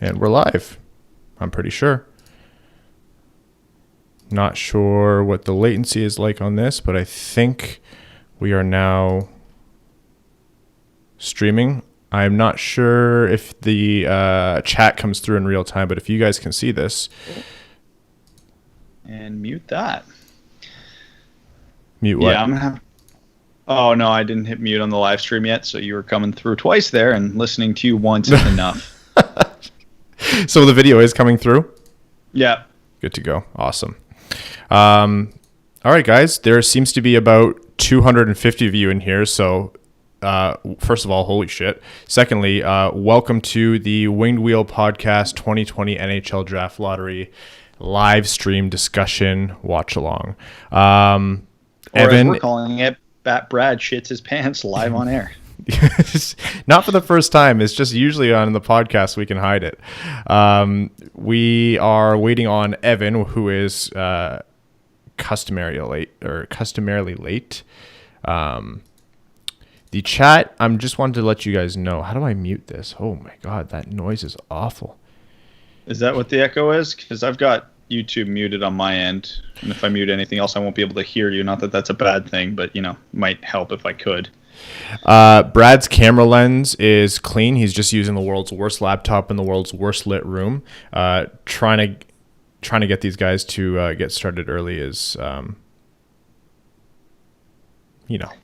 And we're live, I'm pretty sure. Not sure what the latency is like on this, but I think we are now streaming. I'm not sure if the chat comes through in real time, but if you guys can see this. And mute that. Mute what? Yeah, I'm going to have... Oh, no, I didn't hit mute on the live stream yet, so you were coming through twice there, and listening to you once is enough. So the video is coming through? Yeah. Good to go. Awesome. All right, guys. There seems to be about 250 of you in here, so first of all, holy shit. Secondly, welcome to the Winged Wheel Podcast 2020 NHL Draft Lottery live stream discussion watch along. Or Evan, as we're calling it, Brad shits his pants live on air. Not for the first time. It's just usually on the podcast we can hide it. We are waiting on Evan, who is customarily late. The chat, I'm just wanted to let you guys know. How do I mute this? Oh my god, that noise is awful. Is that what the echo is? Because I've got YouTube muted on my end, and if I mute anything else, I won't be able to hear you. Not that that's a bad thing, but might help if I could. Brad's camera lens is clean. He's just using the world's worst laptop in the world's worst lit room. Trying to get these guys to get started early is,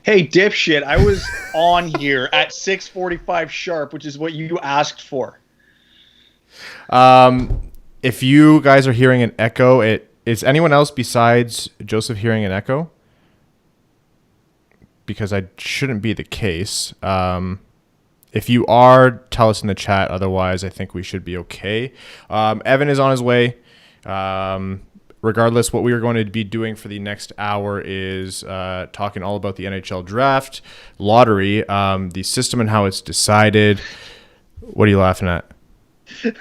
Hey, dipshit! I was on here at 6:45 sharp, which is what you asked for. If you guys are hearing an echo, is anyone else besides Joseph hearing an echo? Because I shouldn't be the case. If you are, tell us in the chat. Otherwise, I think we should be okay. Evan is on his way. Regardless, what we are going to be doing for the next hour is talking all about the NHL Draft Lottery, the system and how it's decided. What are you laughing at?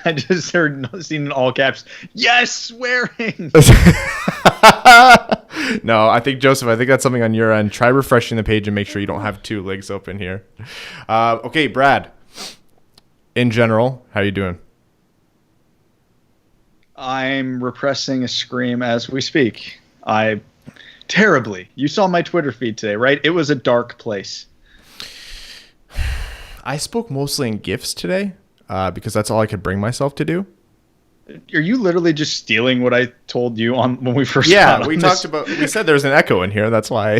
I just seen in all caps, yes, swearing. No, I think, Joseph, I think that's something on your end. Try refreshing the page and make sure you don't have two links open here. Okay, Brad. In general, how are you doing? I'm repressing a scream as we speak. Terribly. You saw my Twitter feed today, right? It was a dark place. I spoke mostly in GIFs today because that's all I could bring myself to do. Are you literally just stealing what I told you on when we first? Yeah, we said there's an echo in here. That's why.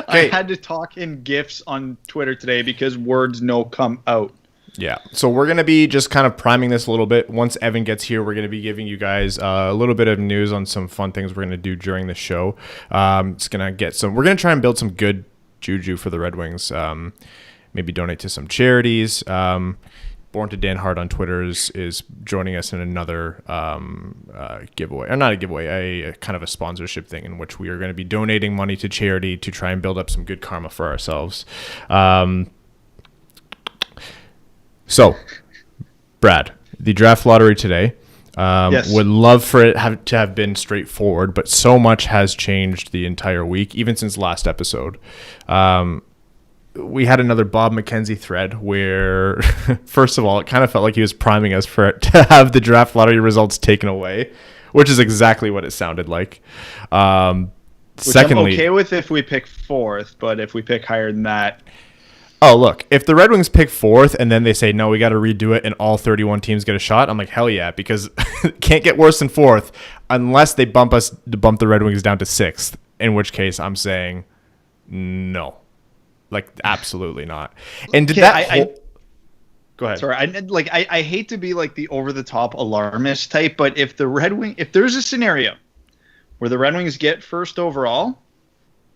I had to talk in GIFs on Twitter today because words no come out. Yeah, so we're going to be just kind of priming this a little bit. Once Evan gets here, we're going to be giving you guys a little bit of news on some fun things we're going to do during the show. We're going to try and build some good juju for the Red Wings. Maybe donate to some charities. Born to Dan Hart on Twitter is joining us in another giveaway, or not a giveaway, a kind of a sponsorship thing in which we are going to be donating money to charity to try and build up some good karma for ourselves. So, Brad, the draft lottery today, Yes. Would love for it to have been straightforward, but so much has changed the entire week, even since last episode. We had another Bob McKenzie thread where, first of all, it kind of felt like he was priming us to have the draft lottery results taken away, which is exactly what it sounded like. Secondly, I'm okay with if we pick fourth, but if we pick higher than that... Oh, look, if the Red Wings pick fourth and then they say, no, we got to redo it and all 31 teams get a shot, I'm like, hell yeah, because it can't get worse than fourth unless they bump the Red Wings down to sixth, in which case I'm saying no. Like, absolutely not. And did Go ahead. Sorry, I hate to be like the over-the-top alarmist type, but if there's a scenario where the Red Wings get first overall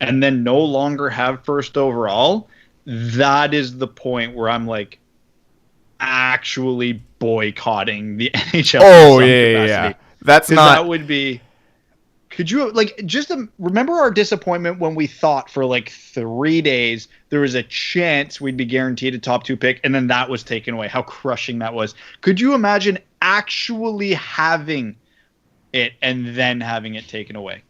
and then no longer have first overall, that is the point where I'm like actually boycotting the NHL. Oh, yeah. That would be... Could you just remember our disappointment when we thought for 3 days there was a chance we'd be guaranteed a top 2 pick and then that was taken away? How crushing that was. Could you imagine actually having it and then having it taken away?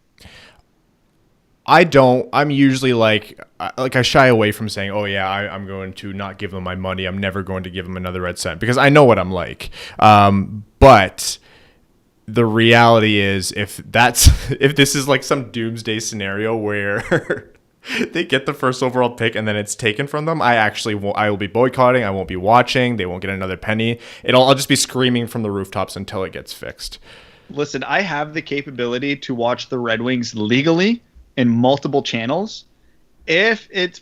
I'm usually like I shy away from saying, oh yeah, I'm going to not give them my money. I'm never going to give them another red cent because I know what I'm like. But the reality is if this is like some doomsday scenario where they get the first overall pick and then it's taken from them, I will be boycotting. I won't be watching. They won't get another penny. I'll just be screaming from the rooftops until it gets fixed. Listen, I have the capability to watch the Red Wings legally in multiple channels. If it's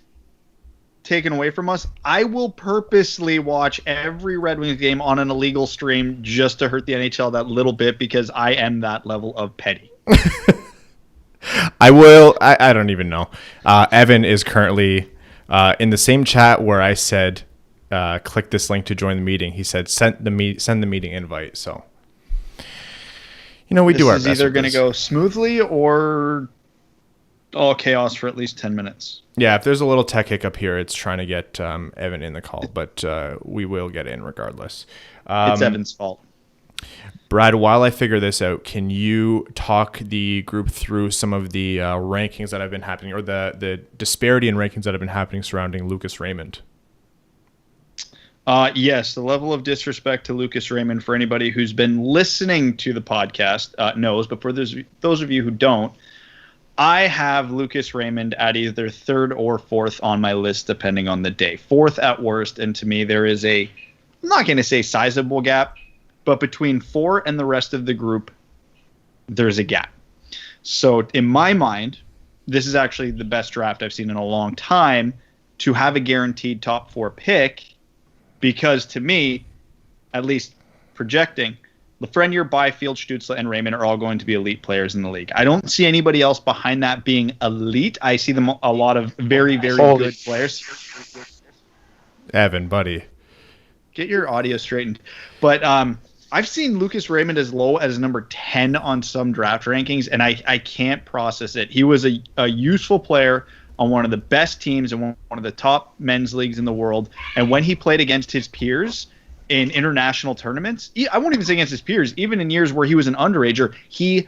taken away from us, I will purposely watch every Red Wings game on an illegal stream just to hurt the NHL that little bit because I am that level of petty. I will. I don't even know. Evan is currently in the same chat where I said, click this link to join the meeting. He said, send the meeting invite. So, we do our best. This is either going to go smoothly or all chaos for at least 10 minutes. Yeah, if there's a little tech hiccup here, it's trying to get Evan in the call, but we will get in regardless. It's Evan's fault. Brad, while I figure this out, can you talk the group through some of the rankings that have been happening, or the disparity in rankings that have been happening surrounding Lucas Raymond? Yes, the level of disrespect to Lucas Raymond, for anybody who's been listening to the podcast knows, but for those of you who don't, I have Lucas Raymond at either third or fourth on my list, depending on the day. Fourth at worst, and to me, there is I'm not going to say sizable gap, but between 4 and the rest of the group, there's a gap. So in my mind, this is actually the best draft I've seen in a long time to have a guaranteed top 4 pick, because to me, at least projecting, Lafreniere, Byfield, Stutzle, and Raymond are all going to be elite players in the league. I don't see anybody else behind that being elite. I see them a lot of very, very good players. Evan, buddy. Get your audio straightened. But I've seen Lucas Raymond as low as number 10 on some draft rankings, and I can't process it. He was a useful player on one of the best teams in one of the top men's leagues in the world. And when he played against his peers in international tournaments, I won't even say against his peers, even in years where he was an underager, he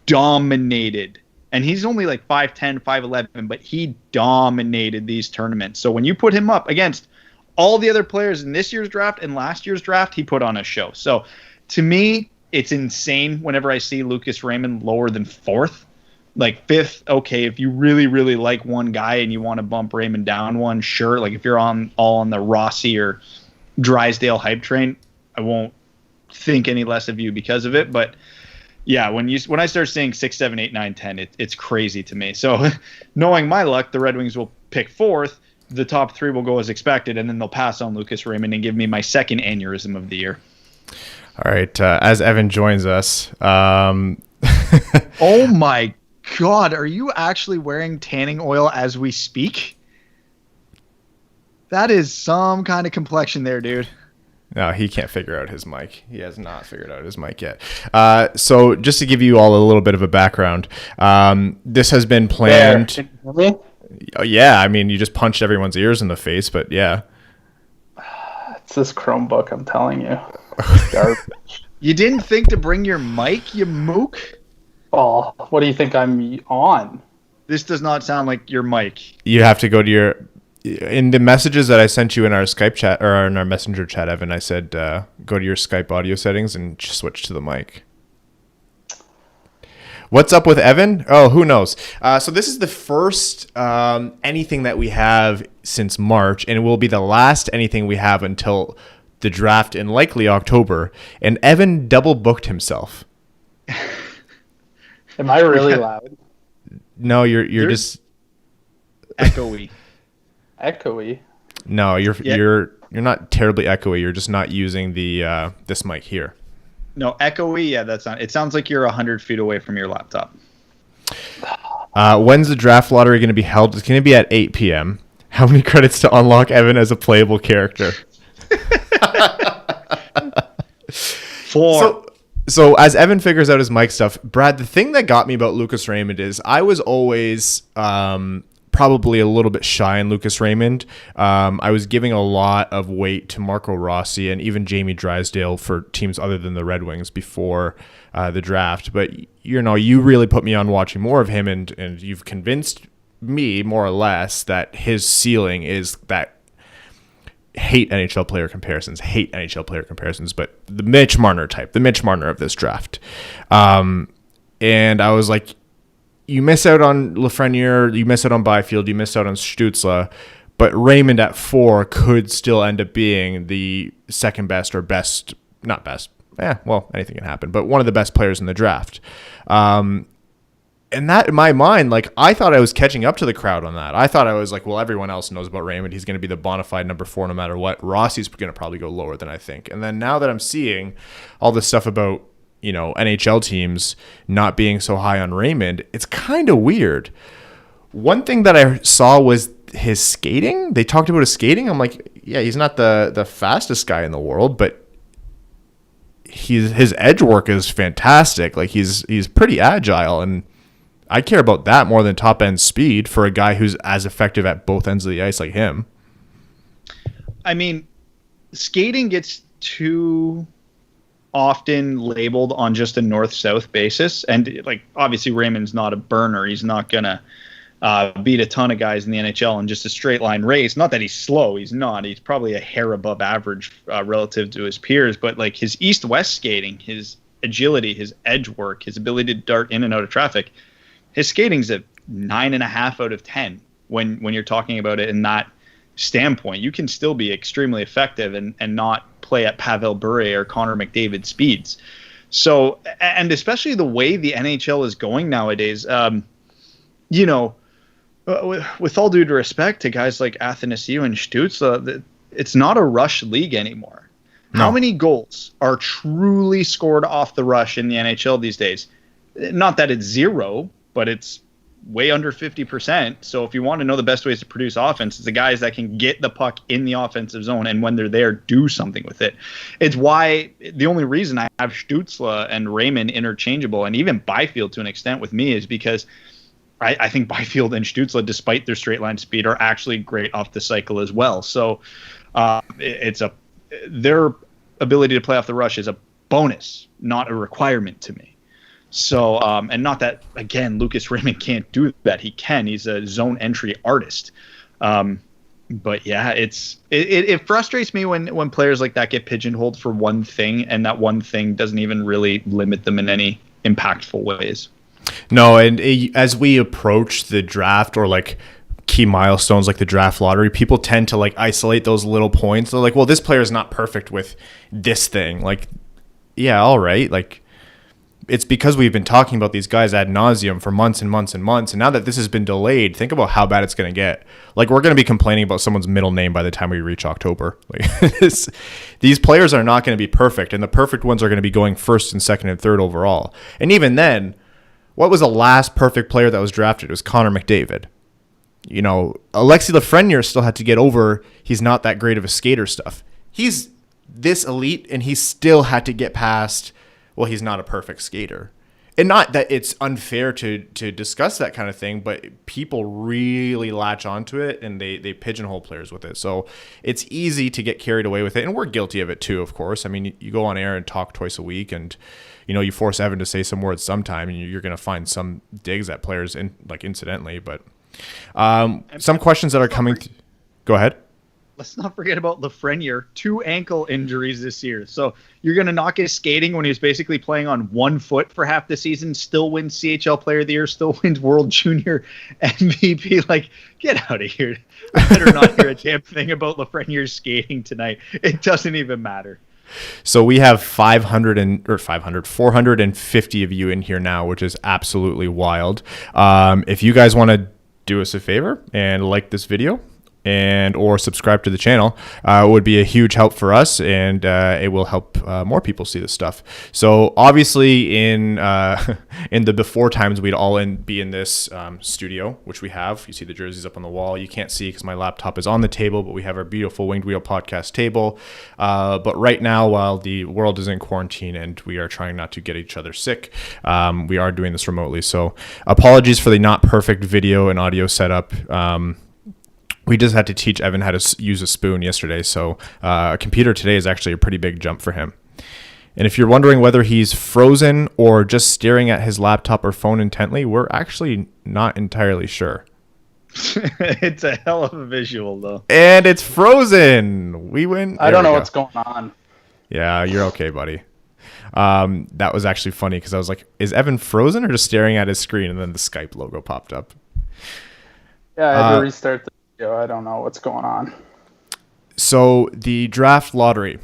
dominated. And he's only like 5'10", 5'11", but he dominated these tournaments. So when you put him up against all the other players in this year's draft and last year's draft, he put on a show. So to me, it's insane whenever I see Lucas Raymond lower than fourth. Like fifth, okay, if you really, really like one guy and you want to bump Raymond down one, sure. Like if you're all on the Rossi or Drysdale hype train, I won't think any less of you because of it. But yeah, when I start seeing 6, 7, 8, 9, 10, it's crazy to me. So knowing my luck, the Red Wings will pick fourth. The top 3 will go as expected, and then they'll pass on Lucas Raymond and give me my second aneurysm of the year. All right, as Evan joins us. Oh my God, are you actually wearing tanning oil as we speak? That is some kind of complexion there, dude. No, he can't figure out his mic. He has not figured out his mic yet. So just to give you all a little bit of a background, this has been planned. Can you hear me? Oh, yeah, I mean, you just punched everyone's ears in the face, but yeah. It's this Chromebook, I'm telling you. Garbage. You didn't think to bring your mic, you mook? Oh, what do you think I'm on? This does not sound like your mic. You have to go to in the messages that I sent you in our Skype chat, or in our Messenger chat, Evan, I said, go to your Skype audio settings and switch to the mic. What's up with Evan? Oh, who knows? So this is the first anything that we have since March, and it will be the last anything we have until the draft in likely October. And Evan double booked himself. Am I really loud? No, you're just echoey. Echoey? No, you're not terribly echoey. You're just not using the this mic here. No, echoey. Yeah, that's not. It sounds like you're 100 feet away from your laptop. When's the draft lottery going to be held? It's going to be at 8 p.m. How many credits to unlock Evan as a playable character? 4. So as Evan figures out his mic stuff, Brad, the thing that got me about Lucas Raymond is I was always probably a little bit shy on Lucas Raymond. I was giving a lot of weight to Marco Rossi and even Jamie Drysdale for teams other than the Red Wings before the draft. But, you really put me on watching more of him, and you've convinced me more or less that his ceiling is that hate NHL player comparisons, but the Mitch Marner type, the Mitch Marner of this draft. And I was like, you miss out on Lafreniere, you miss out on Byfield, you miss out on Stutzle, but Raymond at 4 could still end up being the second best or best, not best, anything can happen, but one of the best players in the draft. And that, in my mind, like, I thought I was catching up to the crowd on that. I thought I was like, well, everyone else knows about Raymond. He's going to be the bona fide number 4 no matter what. Rossi's going to probably go lower than I think. And then now that I'm seeing all this stuff about, NHL teams not being so high on Raymond, it's kind of weird. One thing that I saw was his skating. They talked about his skating. I'm like, yeah, he's not the fastest guy in the world, but his edge work is fantastic. Like, he's pretty agile, and I care about that more than top end speed for a guy who's as effective at both ends of the ice like him. I mean, skating gets too often labeled on just a north-south basis, and like, obviously Raymond's not a burner. He's not gonna beat a ton of guys in the NHL in just a straight line race. Not that he's slow. He's not. He's probably a hair above average relative to his peers, but like, his east-west skating, his agility, his edge work, his ability to dart in and out of traffic, his skating's a 9.5 out of 10 when you're talking about it in that standpoint. You can still be extremely effective and not play at Pavel Bure or Connor McDavid speeds. So, and especially the way the NHL is going nowadays, with all due respect to guys like Athanasiou and Stutzle, it's not a rush league anymore. No. How many goals are truly scored off the rush in the NHL these days? Not that it's zero, but it's way under 50%. So if you want to know the best ways to produce offense, it's the guys that can get the puck in the offensive zone, and when they're there, do something with it. It's why the only reason I have Stutzle and Raymond interchangeable, and even Byfield to an extent with me, is because I think Byfield and Stutzle, despite their straight line speed, are actually great off the cycle as well. So their ability to play off the rush is a bonus, not a requirement to me. So, and not that, again, Lucas Raymond can't do that. He can. He's a zone entry artist. But yeah, it frustrates me when players like that get pigeonholed for one thing, and that one thing doesn't even really limit them in any impactful ways. No, and as we approach the draft or like key milestones like the draft lottery, people tend to like isolate those little points. They're like, well, this player is not perfect with this thing. Like, yeah, all right. Like, it's because we've been talking about these guys ad nauseum for months and months and months. And now that this has been delayed, think about how bad it's going to get. Like, we're going to be complaining about someone's middle name by the time we reach October. Like, these players are not going to be perfect. And the perfect ones are going to be going first and second and third overall. And even then, what was the last perfect player that was drafted? It was Connor McDavid. Alexis Lafreniere still had to get over he's not that great of a skater stuff. He's this elite, and he still had to get past, well, he's not a perfect skater. And not that it's unfair to discuss that kind of thing, but people really latch onto it, and they pigeonhole players with it. So it's easy to get carried away with it, and we're guilty of it too, of course. I mean, you go on air and talk twice a week, and you force Evan to say some words sometime, and you're going to find some digs at players incidentally. But some questions that are coming. Go ahead. Let's not forget about Lafreniere, 2 ankle injuries this year. So you're going to knock his skating when he was basically playing on 1 foot for half the season, still wins CHL Player of the Year, still wins World Junior MVP. Like, get out of here. I better not hear a damn thing about Lafreniere's skating tonight. It doesn't even matter. So we have 450 of you in here now, which is absolutely wild. If you guys want to do us a favor and like this video, and or subscribe to the channel would be a huge help for us, and it will help more people see this stuff. So obviously in in the before times, we'd all be in this studio, which we have. You see the jerseys up on the wall. You can't see because my laptop is on the table, but we have our beautiful Winged Wheel podcast table. But right now, while the world is in quarantine and we are trying not to get each other sick, we are doing this remotely. So apologies for the not perfect video and audio setup. We just had to teach Evan how to use a spoon yesterday, so a computer today is actually a pretty big jump for him. And if you're wondering whether he's frozen or just staring at his laptop or phone intently, we're actually not entirely sure. It's a hell of a visual, though. And it's frozen. We win. I don't know what's going on. Yeah, you're okay, buddy. That was actually funny because I was like, is Evan frozen or just staring at his screen? And then the Skype logo popped up. Yeah, I had to restart the video. I don't know what's going on. So the draft lottery,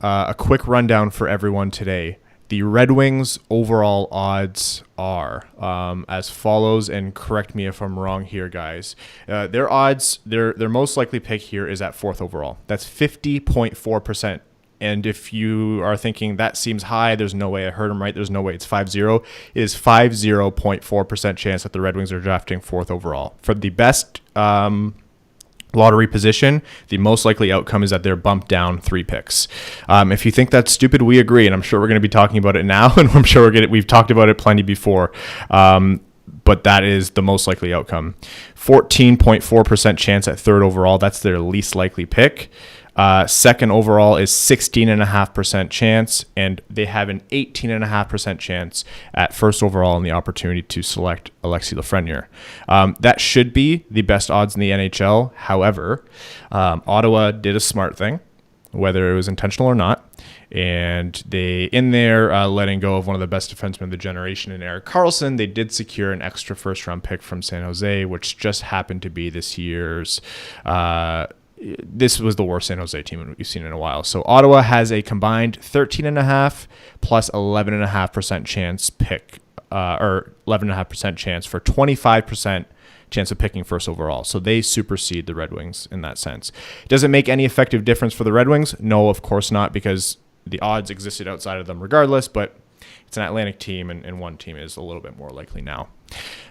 a quick rundown for everyone today. The Red Wings overall odds are as follows, and correct me if I'm wrong here, guys. Their odds, their most likely pick here is at 4th overall. That's 50.4%. And if you are thinking that seems high, there's no way I heard him right, there's no way it's 5-0, it is 50.4% chance that the Red Wings are drafting 4th overall. For the best lottery position, the most likely outcome is that they're bumped down 3 picks. If you think that's stupid, we agree, and I'm sure we're going to be talking about it now, and I'm sure we've talked about it plenty before. But that is the most likely outcome. 14.4% chance at 3rd overall. That's their least likely pick. 2nd overall is 16.5% chance, and they have an 18.5% chance at 1st overall and the opportunity to select Alexis Lafreniere. That should be the best odds in the NHL. However, Ottawa did a smart thing, whether it was intentional or not, and they, in their letting go of one of the best defensemen of the generation in Erik Karlsson, they did secure an extra 1st-round pick from San Jose, which just happened to be this year's this was the worst San Jose team we've seen in a while. So Ottawa has a combined 13.5 plus 11.5% chance pick, or 11.5% chance for 25% chance of picking 1st overall. So they supersede the Red Wings in that sense. Does it make any effective difference for the Red Wings? No, of course not, because the odds existed outside of them regardless, but it's an Atlantic team, and one team is a little bit more likely now.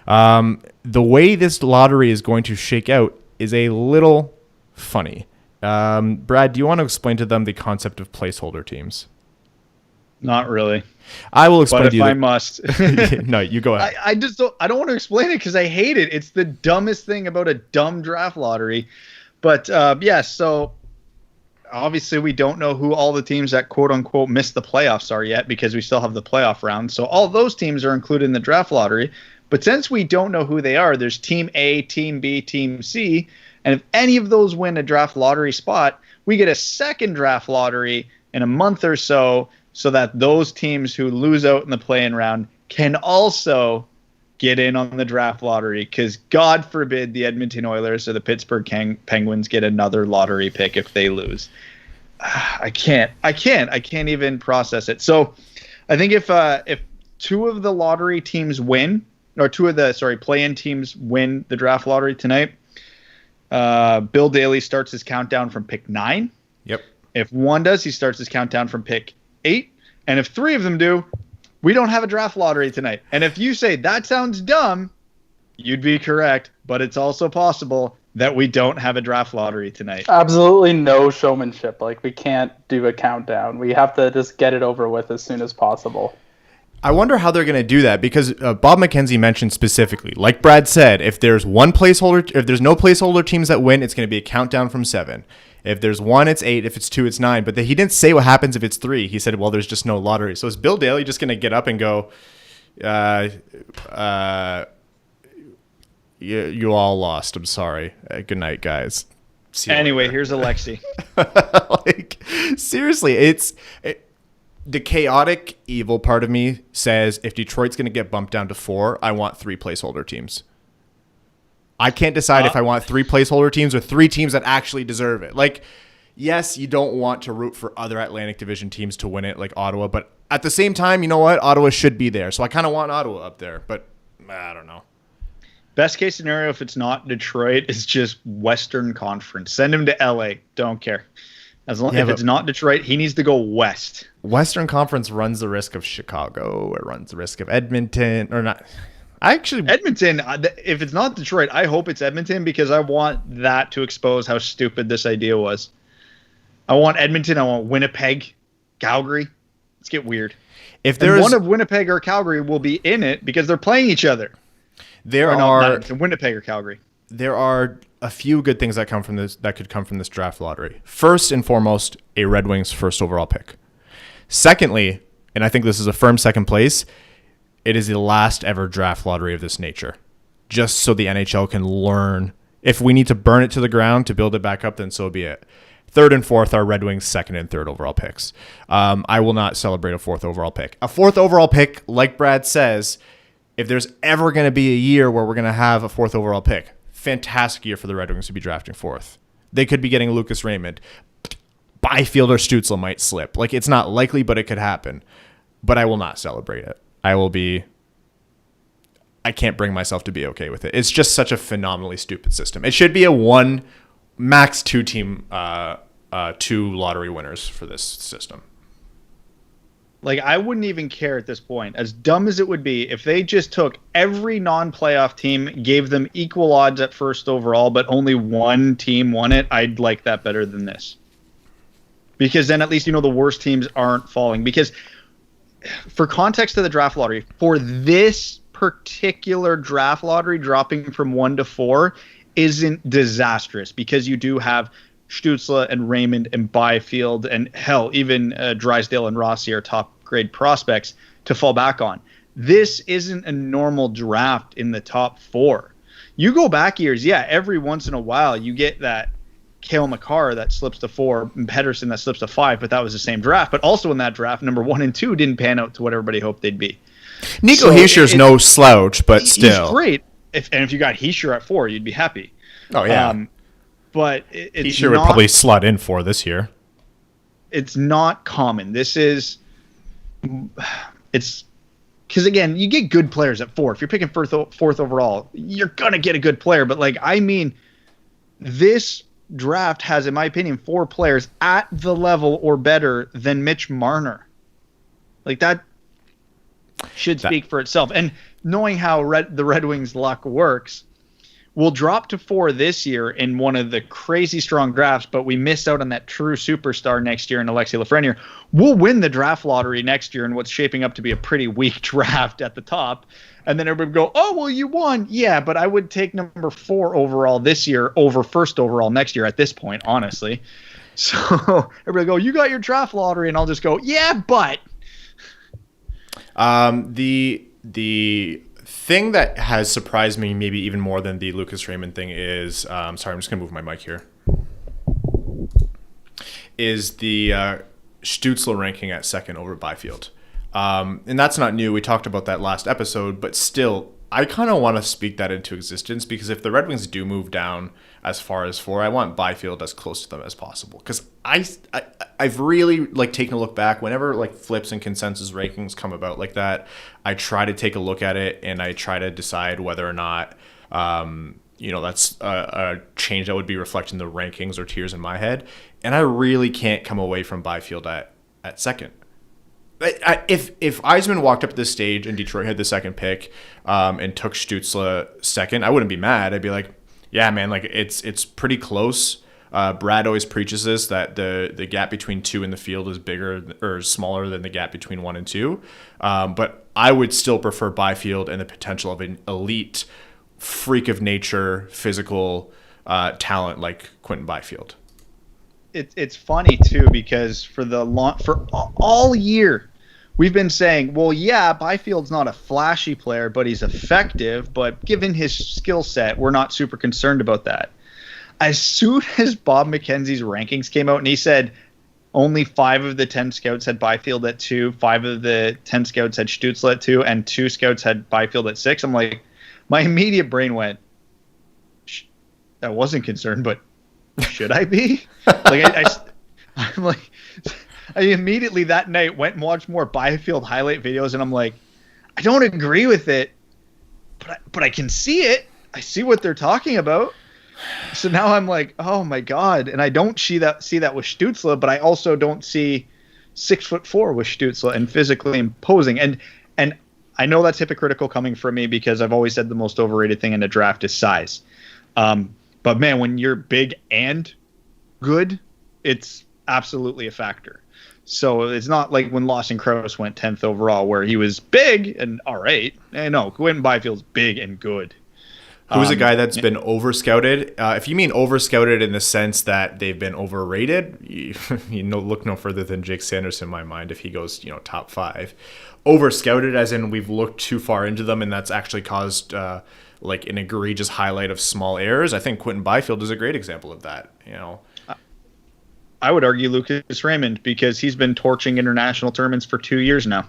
The way this lottery is going to shake out is a little funny. Brad, do you want to explain to them the concept of placeholder teams? Not really. I will explain but to you. If I must. No, you go ahead. I just don't want to explain it because I hate it. It's the dumbest thing about a dumb draft lottery. But yeah, so obviously we don't know who all the teams that quote unquote missed the playoffs are yet, because we still have the playoff round. So all those teams are included in the draft lottery. But since we don't know who they are, there's Team A, Team B, Team C. And if any of those win a draft lottery spot, we get a second draft lottery in a month or so that those teams who lose out in the play-in round can also get in on the draft lottery, because God forbid the Edmonton Oilers or the Pittsburgh Penguins get another lottery pick if they lose. I can't even process it. So I think if 2 of the lottery teams win, or 2 of the play-in teams win the draft lottery tonight, Bill Daly starts his countdown from pick 9. Yep. If 1 does, he starts his countdown from pick 8. And if 3 of them do, we don't have a draft lottery tonight. And if you say that sounds dumb, you'd be correct. But it's also possible that we don't have a draft lottery tonight. Absolutely no showmanship. Like, we can't do a countdown. We have to just get it over with as soon as possible. I wonder how they're going to do that, because Bob McKenzie mentioned specifically, like Brad said, if there's no placeholder teams that win, it's going to be a countdown from 7. If there's 1, it's 8. If it's 2, it's 9. But he didn't say what happens if it's 3. He said, well, there's just no lottery. So is Bill Daly just going to get up and go, you all lost. I'm sorry. Good night, guys. Anyway, here's Alexi. Like, seriously, the chaotic evil part of me says if Detroit's going to get bumped down to 4, I want 3 placeholder teams. I can't decide if I want 3 placeholder teams or 3 teams that actually deserve it. Like, yes, you don't want to root for other Atlantic Division teams to win it, like Ottawa, but at the same time, you know what? Ottawa should be there. So I kind of want Ottawa up there, but I don't know. Best case scenario, if it's not Detroit, is just Western Conference. Send him to LA. Don't care. As long if it's not Detroit, he needs to go west. Western Conference runs the risk of Chicago. It runs the risk of Edmonton, or not. Edmonton. If it's not Detroit, I hope it's Edmonton because I want that to expose how stupid this idea was. I want Edmonton. I want Winnipeg, Calgary. Let's get weird. If there's one of Winnipeg or Calgary will be in it because they're playing each other. Winnipeg or Calgary. There are a few good things that could come from this draft lottery. First and foremost, a Red Wings first overall pick. Secondly, and I think this is a firm second place, it is the last ever draft lottery of this nature. Just so the NHL can learn. If we need to burn it to the ground to build it back up, then so be it. Third and fourth are Red Wings' second and third overall picks. I will not celebrate a fourth overall pick. A fourth overall pick, like Brad says, if there's ever going to be a year where we're going to have a fourth overall pick, fantastic year for the Red Wings to be drafting fourth. They could be getting Lucas Raymond. Byfield or Stutzle might slip. Like, it's not likely, but it could happen. But I will not celebrate it. I can't bring myself to be okay with it. It's just such a phenomenally stupid system. It should be a one, max two team, two lottery winners for this system. Like, I wouldn't even care at this point, as dumb as it would be, if they just took every non-playoff team, gave them equal odds at first overall, but only one team won it. I'd like that better than this. Because then at least, the worst teams aren't falling. Because for context of the draft lottery, for this particular draft lottery, dropping from 1 to 4 isn't disastrous because you do have Stutzle and Raymond and Byfield and hell, even Drysdale and Rossi are top grade prospects to fall back on. This isn't a normal draft in the top 4. You go back years, every once in a while you get that Cale Makar that slips to 4 and Pedersen that slips to 5, but that was the same draft. But also in that draft, number 1 and 2 didn't pan out to what everybody hoped they'd be. Nico Heischer's no slouch, but still. He's great. If you got Hischier at 4, you'd be happy. Oh, yeah. But it's Hischier would probably slot in for this year. It's not common. It's because, again, you get good players at 4. If you're picking fourth overall, you're going to get a good player. But, this draft has, in my opinion, 4 players at the level or better than Mitch Marner. That should speak for itself. And knowing how the Red Wings luck works, we'll drop to 4 this year in one of the crazy strong drafts, but we missed out on that true superstar next year in Alexis Lafreniere. We'll win the draft lottery next year in what's shaping up to be a pretty weak draft at the top. And then everybody would go, oh, well, you won. Yeah, but I would take number 4 overall this year over first overall next year at this point, honestly. So everybody go, you got your draft lottery, and I'll just go, yeah, but. The thing that has surprised me maybe even more than the Lucas Raymond thing is, sorry, I'm just going to move my mic here, is the Stutzle ranking at second over Byfield. And that's not new. We talked about that last episode, but still, I kind of want to speak that into existence because if the Red Wings do move down as far as 4, I want Byfield as close to them as possible. Because I've really taken a look back whenever flips and consensus rankings come about like that. I try to take a look at it and I try to decide whether or not that's a change that would be reflecting the rankings or tiers in my head. And I really can't come away from Byfield at second. If Eisman walked up to this stage and Detroit had the second pick and took Stutzle second, I wouldn't be mad. I'd be like, yeah, man, it's pretty close. Brad always preaches this, that the gap between 2 in the field is bigger or smaller than the gap between 1 and 2. But I would still prefer Byfield and the potential of an elite freak of nature, physical talent like Quentin Byfield. It's funny too because for all year we've been saying, well, yeah, Byfield's not a flashy player, but he's effective. But given his skill set, we're not super concerned about that. As soon as Bob McKenzie's rankings came out and he said only 5 of the 10 scouts had Byfield at 2, 5 of the 10 scouts had Stutzle at 2, and 2 scouts had Byfield at 6, I'm like, my immediate brain went, I wasn't concerned, but should I be? I'm like, I immediately that night went and watched more Byfield highlight videos, and I'm like, I don't agree with it, but I can see it. I see what they're talking about. So now I'm like, oh my god, and I don't see that with Stutzle, but I also don't see 6'4" with Stutzle and physically imposing. And I know that's hypocritical coming from me because I've always said the most overrated thing in a draft is size. But man, when you're big and good, it's absolutely a factor. So it's not like when Lawson Crouse went 10th overall, where he was big and all right. No, Quentin Byfield's big and good. Who's a guy that's been over-scouted? If you mean over-scouted in the sense that they've been overrated, look no further than Jake Sanderson in my mind if he goes, top 5. Over-scouted as in we've looked too far into them and that's actually caused like an egregious highlight of small errors. I think Quentin Byfield is a great example of that, I would argue Lucas Raymond because he's been torching international tournaments for 2 years now.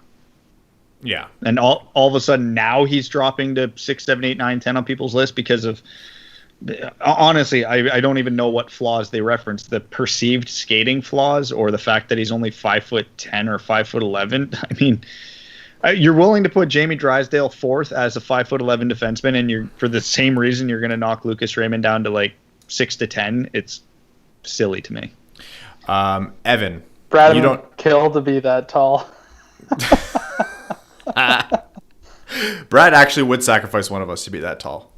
Yeah. And all of a sudden now he's dropping to 6, 7, 8, 9, 10 on people's list because of, honestly, I don't even know what flaws they reference, the perceived skating flaws or the fact that he's only 5'10" or 5'11". I mean, you're willing to put Jamie Drysdale 4th as a 5'11" defenseman, and you're for the same reason you're going to knock Lucas Raymond down to like 6 to 10. It's silly to me. Evan, Brad you don't kill to be that tall. Brad actually would sacrifice one of us to be that tall.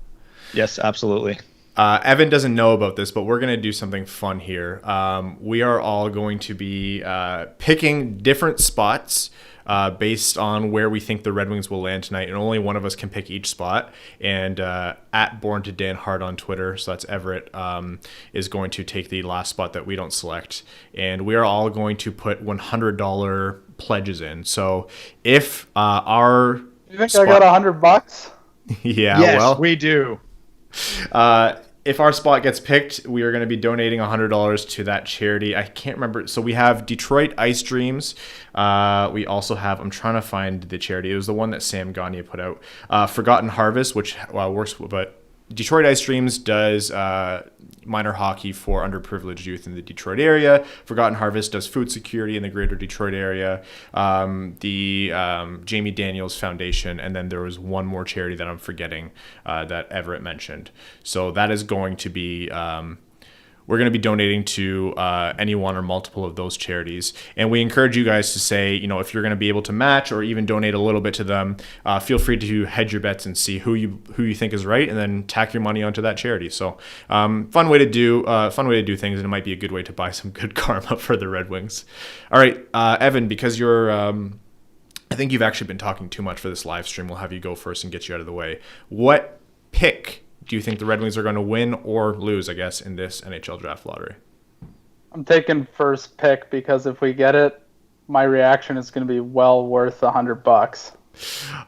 Yes, absolutely. Evan doesn't know about this, but we're going to do something fun here. We are all going to be picking different spots based on where we think the Red Wings will land tonight, and only one of us can pick each spot. And at Born to Dan Hart on Twitter, so that's Everett, is going to take the last spot that we don't select, and we are all going to put $100 pledges in. So if our you think I got $100? Yeah, yes, well, we do. If our spot gets picked, we are going to be donating $100 to that charity. I can't remember. So we have Detroit Ice Dreams. We also have, I'm trying to find the charity. It was the one that Sam Gagne put out. Forgotten Harvest, which works, but Detroit Ice Dreams does minor hockey for underprivileged youth in the Detroit area. Forgotten Harvest does food security in the greater Detroit area. The Jamie Daniels Foundation, and then there was one more charity that I'm forgetting that Everett mentioned. So that is going to be... we're going to be donating to any one or multiple of those charities. And we encourage you guys to say, if you're going to be able to match or even donate a little bit to them, feel free to hedge your bets and see who you think is right, and then tack your money onto that charity. So fun way to do things, and it might be a good way to buy some good karma for the Red Wings. All right, Evan, because you're... I think you've actually been talking too much for this live stream. We'll have you go first and get you out of the way. What pick do you think the Red Wings are going to win or lose, I guess, in this NHL Draft Lottery? I'm taking first pick because if we get it, my reaction is going to be well worth $100.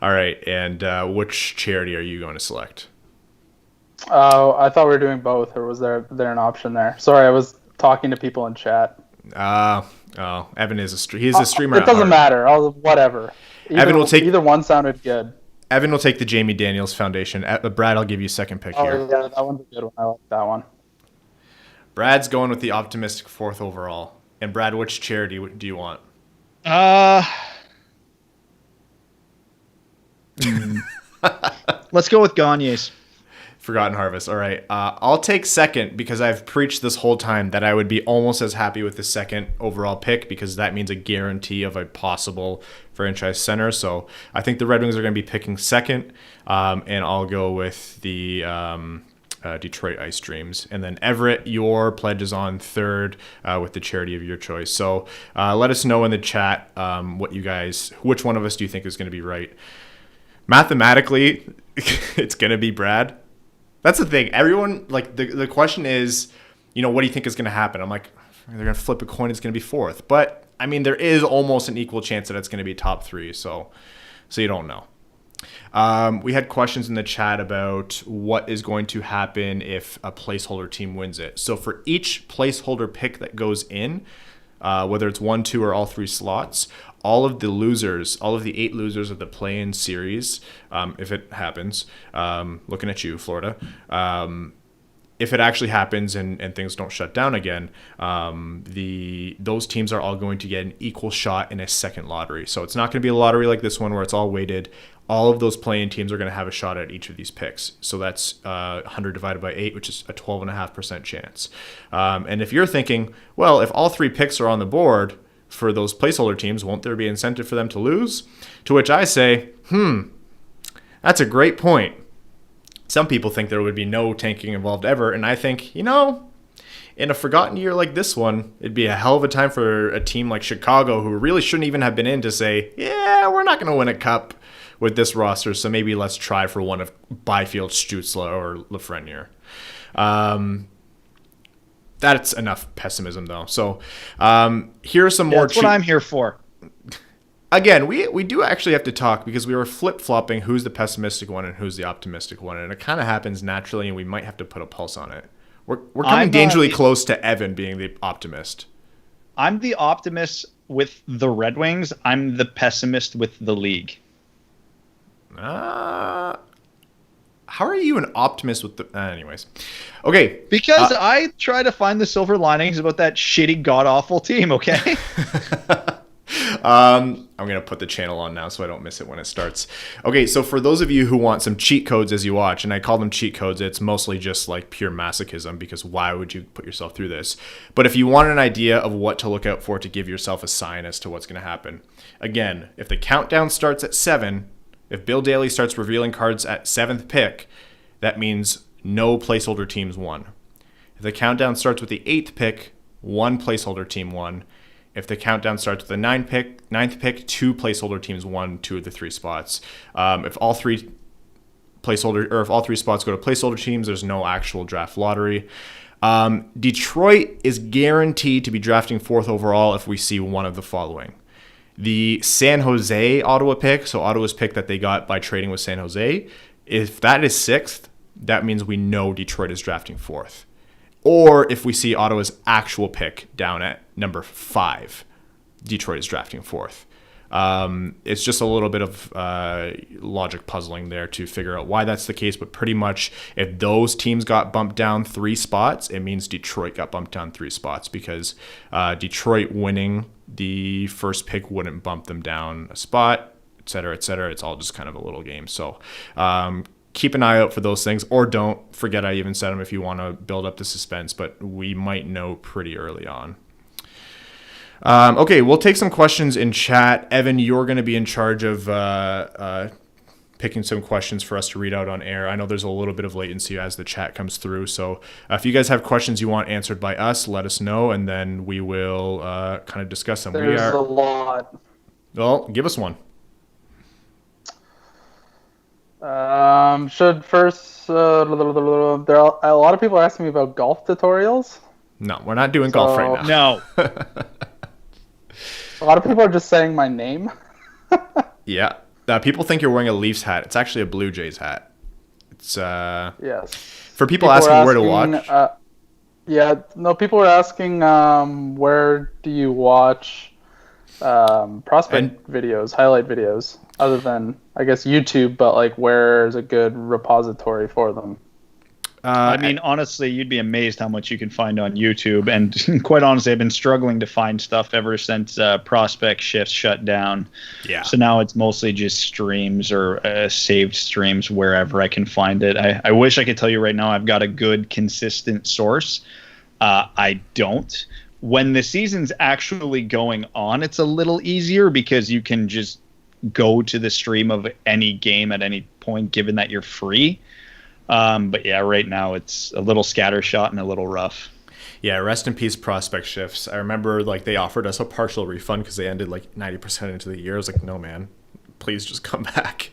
All right, and which charity are you going to select? Oh, I thought we were doing both, or was there an option there? Sorry, I was talking to people in chat. Evan is he's a streamer. It doesn't matter. Whatever. Either one sounded good. Evan will take the Jamie Daniels Foundation. Brad, I'll give you second pick here. Oh, yeah, that one's a good one. I like that one. Brad's going with the optimistic 4th overall. And Brad, which charity do you want? Let's go with Gagne's. Forgotten Harvest. All right. I'll take second because I've preached this whole time that I would be almost as happy with the second overall pick because that means a guarantee of a possible franchise center. So I think the Red Wings are going to be picking second, and I'll go with the Detroit Ice Dreams. And then Everett, your pledge is on third with the charity of your choice. So let us know in the chat which one of us do you think is going to be right. Mathematically, it's going to be Brad. That's the thing. Everyone, like, the question is, what do you think is going to happen? I'm like, they're going to flip a coin. It's going to be 4th. But, I mean, there is almost an equal chance that it's going to be top 3. So you don't know. We had questions in the chat about what is going to happen if a placeholder team wins it. So for each placeholder pick that goes in, whether it's 1, 2, or all 3 slots, all of the 8 losers of the play-in series, if it happens, looking at you, Florida, if it actually happens and things don't shut down again, those teams are all going to get an equal shot in a second lottery. So it's not going to be a lottery like this one where it's all weighted. All of those play-in teams are going to have a shot at each of these picks. So that's 100 divided by 8, which is a 12.5% chance. And if you're thinking, well, if all 3 picks are on the board for those placeholder teams, won't there be incentive for them to lose? To which I say, that's a great point. Some people think there would be no tanking involved ever, and I think, in a forgotten year like this one, it'd be a hell of a time for a team like Chicago, who really shouldn't even have been in, to say, yeah, we're not going to win a cup with this roster, so maybe let's try for one of Byfield, Stutzle, or Lafreniere. That's enough pessimism, though. So here are some more... That's what I'm here for. Again, we do actually have to talk, because we were flip-flopping who's the pessimistic one and who's the optimistic one, and it kind of happens naturally, and we might have to put a pulse on it. We're coming dangerously close to Evan being the optimist. I'm the optimist with the Red Wings. I'm the pessimist with the league. How are you an optimist with the... anyways. Okay. Because I try to find the silver linings about that shitty, god-awful team, okay? I'm going to put the channel on now so I don't miss it when it starts. Okay, so for those of you who want some cheat codes as you watch, and I call them cheat codes, it's mostly just like pure masochism, because why would you put yourself through this? But if you want an idea of what to look out for to give yourself a sign as to what's going to happen, again, if the countdown starts at 7, if Bill Daly starts revealing cards at 7th pick, that means no placeholder teams won. If the countdown starts with the 8th pick, 1 placeholder team won. If the countdown starts with the 9th pick, 2 placeholder teams won 2 of the 3 spots. If all 3 spots go to placeholder teams, there's no actual draft lottery. Detroit is guaranteed to be drafting 4th overall if we see one of the following. The San Jose Ottawa pick, so Ottawa's pick that they got by trading with San Jose, if that is 6th, that means we know Detroit is drafting 4th. Or if we see Ottawa's actual pick down at number 5, Detroit is drafting 4th. It's just a little bit of logic puzzling there to figure out why that's the case. But pretty much if those teams got bumped down 3 spots, it means Detroit got bumped down 3 spots, because Detroit winning the first pick wouldn't bump them down a spot, et cetera, et cetera. It's all just kind of a little game. So keep an eye out for those things, or don't forget I even said them if you want to build up the suspense, but we might know pretty early on. Okay, we'll take some questions in chat. Evan, you're going to be in charge of picking some questions for us to read out on air. I know there's a little bit of latency as the chat comes through, so if you guys have questions you want answered by us, let us know, and then we will kind of discuss them. There's a lot. Well, give us one. Should first there are a lot of people asking me about golf tutorials. No, we're not doing golf right No. now. A lot of people are just saying my name. Yeah. People think you're wearing a Leafs hat. It's actually a Blue Jays hat. It's yes. For people asking where to watch. People are asking where do you watch prospect videos, highlight videos, other than I guess YouTube, but like where's a good repository for them? I mean, honestly, you'd be amazed how much you can find on YouTube. And quite honestly, I've been struggling to find stuff ever since Prospect Shifts shut down. Yeah. So now it's mostly just streams or saved streams wherever I can find it. I wish I could tell you right now I've got a good, consistent source. I don't. When the season's actually going on, it's a little easier because you can just go to the stream of any game at any point, given that you're free. But yeah, right now it's a little scattershot and a little rough. Yeah, rest in peace, Prospect Shifts. I remember like they offered us a partial refund because they ended like 90% into the year. I was like, no, man, please just come back.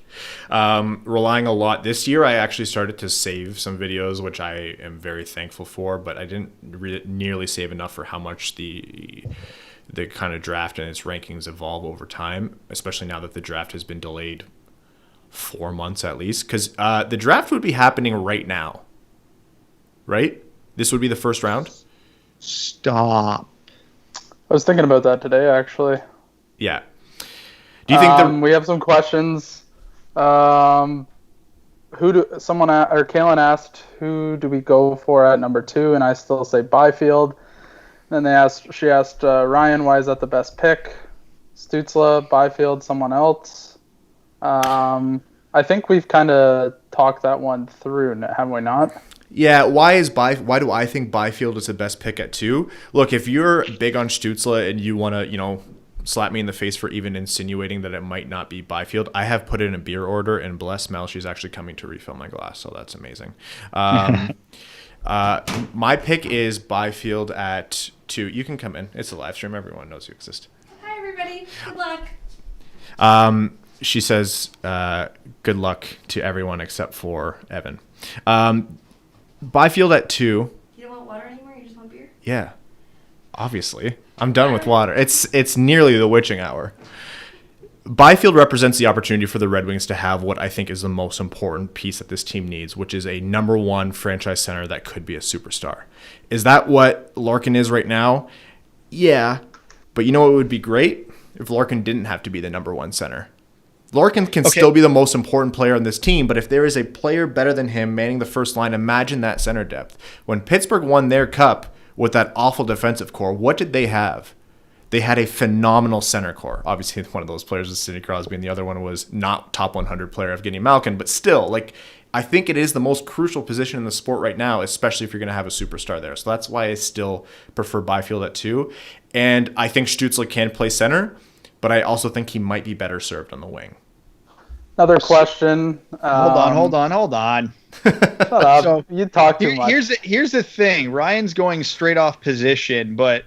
Relying a lot this year, I actually started to save some videos, which I am very thankful for, but I didn't nearly save enough for how much the kind of draft and its rankings evolve over time, especially now that the draft has been delayed 4 months at least, because the draft would be happening right now, right? This would be the first round. Stop. I was thinking about that today, actually. Yeah. Do you think we have some questions? Kalen asked who do we go for at number 2, and I still say Byfield. Then she asked Ryan, why is that the best pick? Stutzle, Byfield, someone else. I think we've kind of talked that one through, haven't we not? Yeah, why do I think Byfield is the best pick at 2? Look, if you're big on Stutzle and you want to, slap me in the face for even insinuating that it might not be Byfield, I have put in a beer order, and bless Mel, she's actually coming to refill my glass, so that's amazing. My pick is Byfield at 2. You can come in. It's a live stream. Everyone knows you exist. Hi, everybody. Good luck. She says, good luck to everyone except for Evan. Byfield at 2. You don't want water anymore? You just want beer? Yeah, obviously. I'm done with water. It's nearly the witching hour. Byfield represents the opportunity for the Red Wings to have what I think is the most important piece that this team needs, which is a number 1 franchise center that could be a superstar. Is that what Larkin is right now? Yeah, but you know what would be great? If Larkin didn't have to be the number 1 center. Larkin can still be the most important player on this team, but if there is a player better than him manning the first line, imagine that center depth. When Pittsburgh won their cup with that awful defensive core, what did they have? They had a phenomenal center core. Obviously, one of those players was Sidney Crosby, and the other one was not top 100 player Evgeny Malkin, but still, I think it is the most crucial position in the sport right now, especially if you're going to have a superstar there. So that's why I still prefer Byfield at 2. And I think Stutzle can play center, but I also think he might be better served on the wing. Another question. Hold on. Shut up. So, you talk too much. Here's the thing. Ryan's going straight off position, but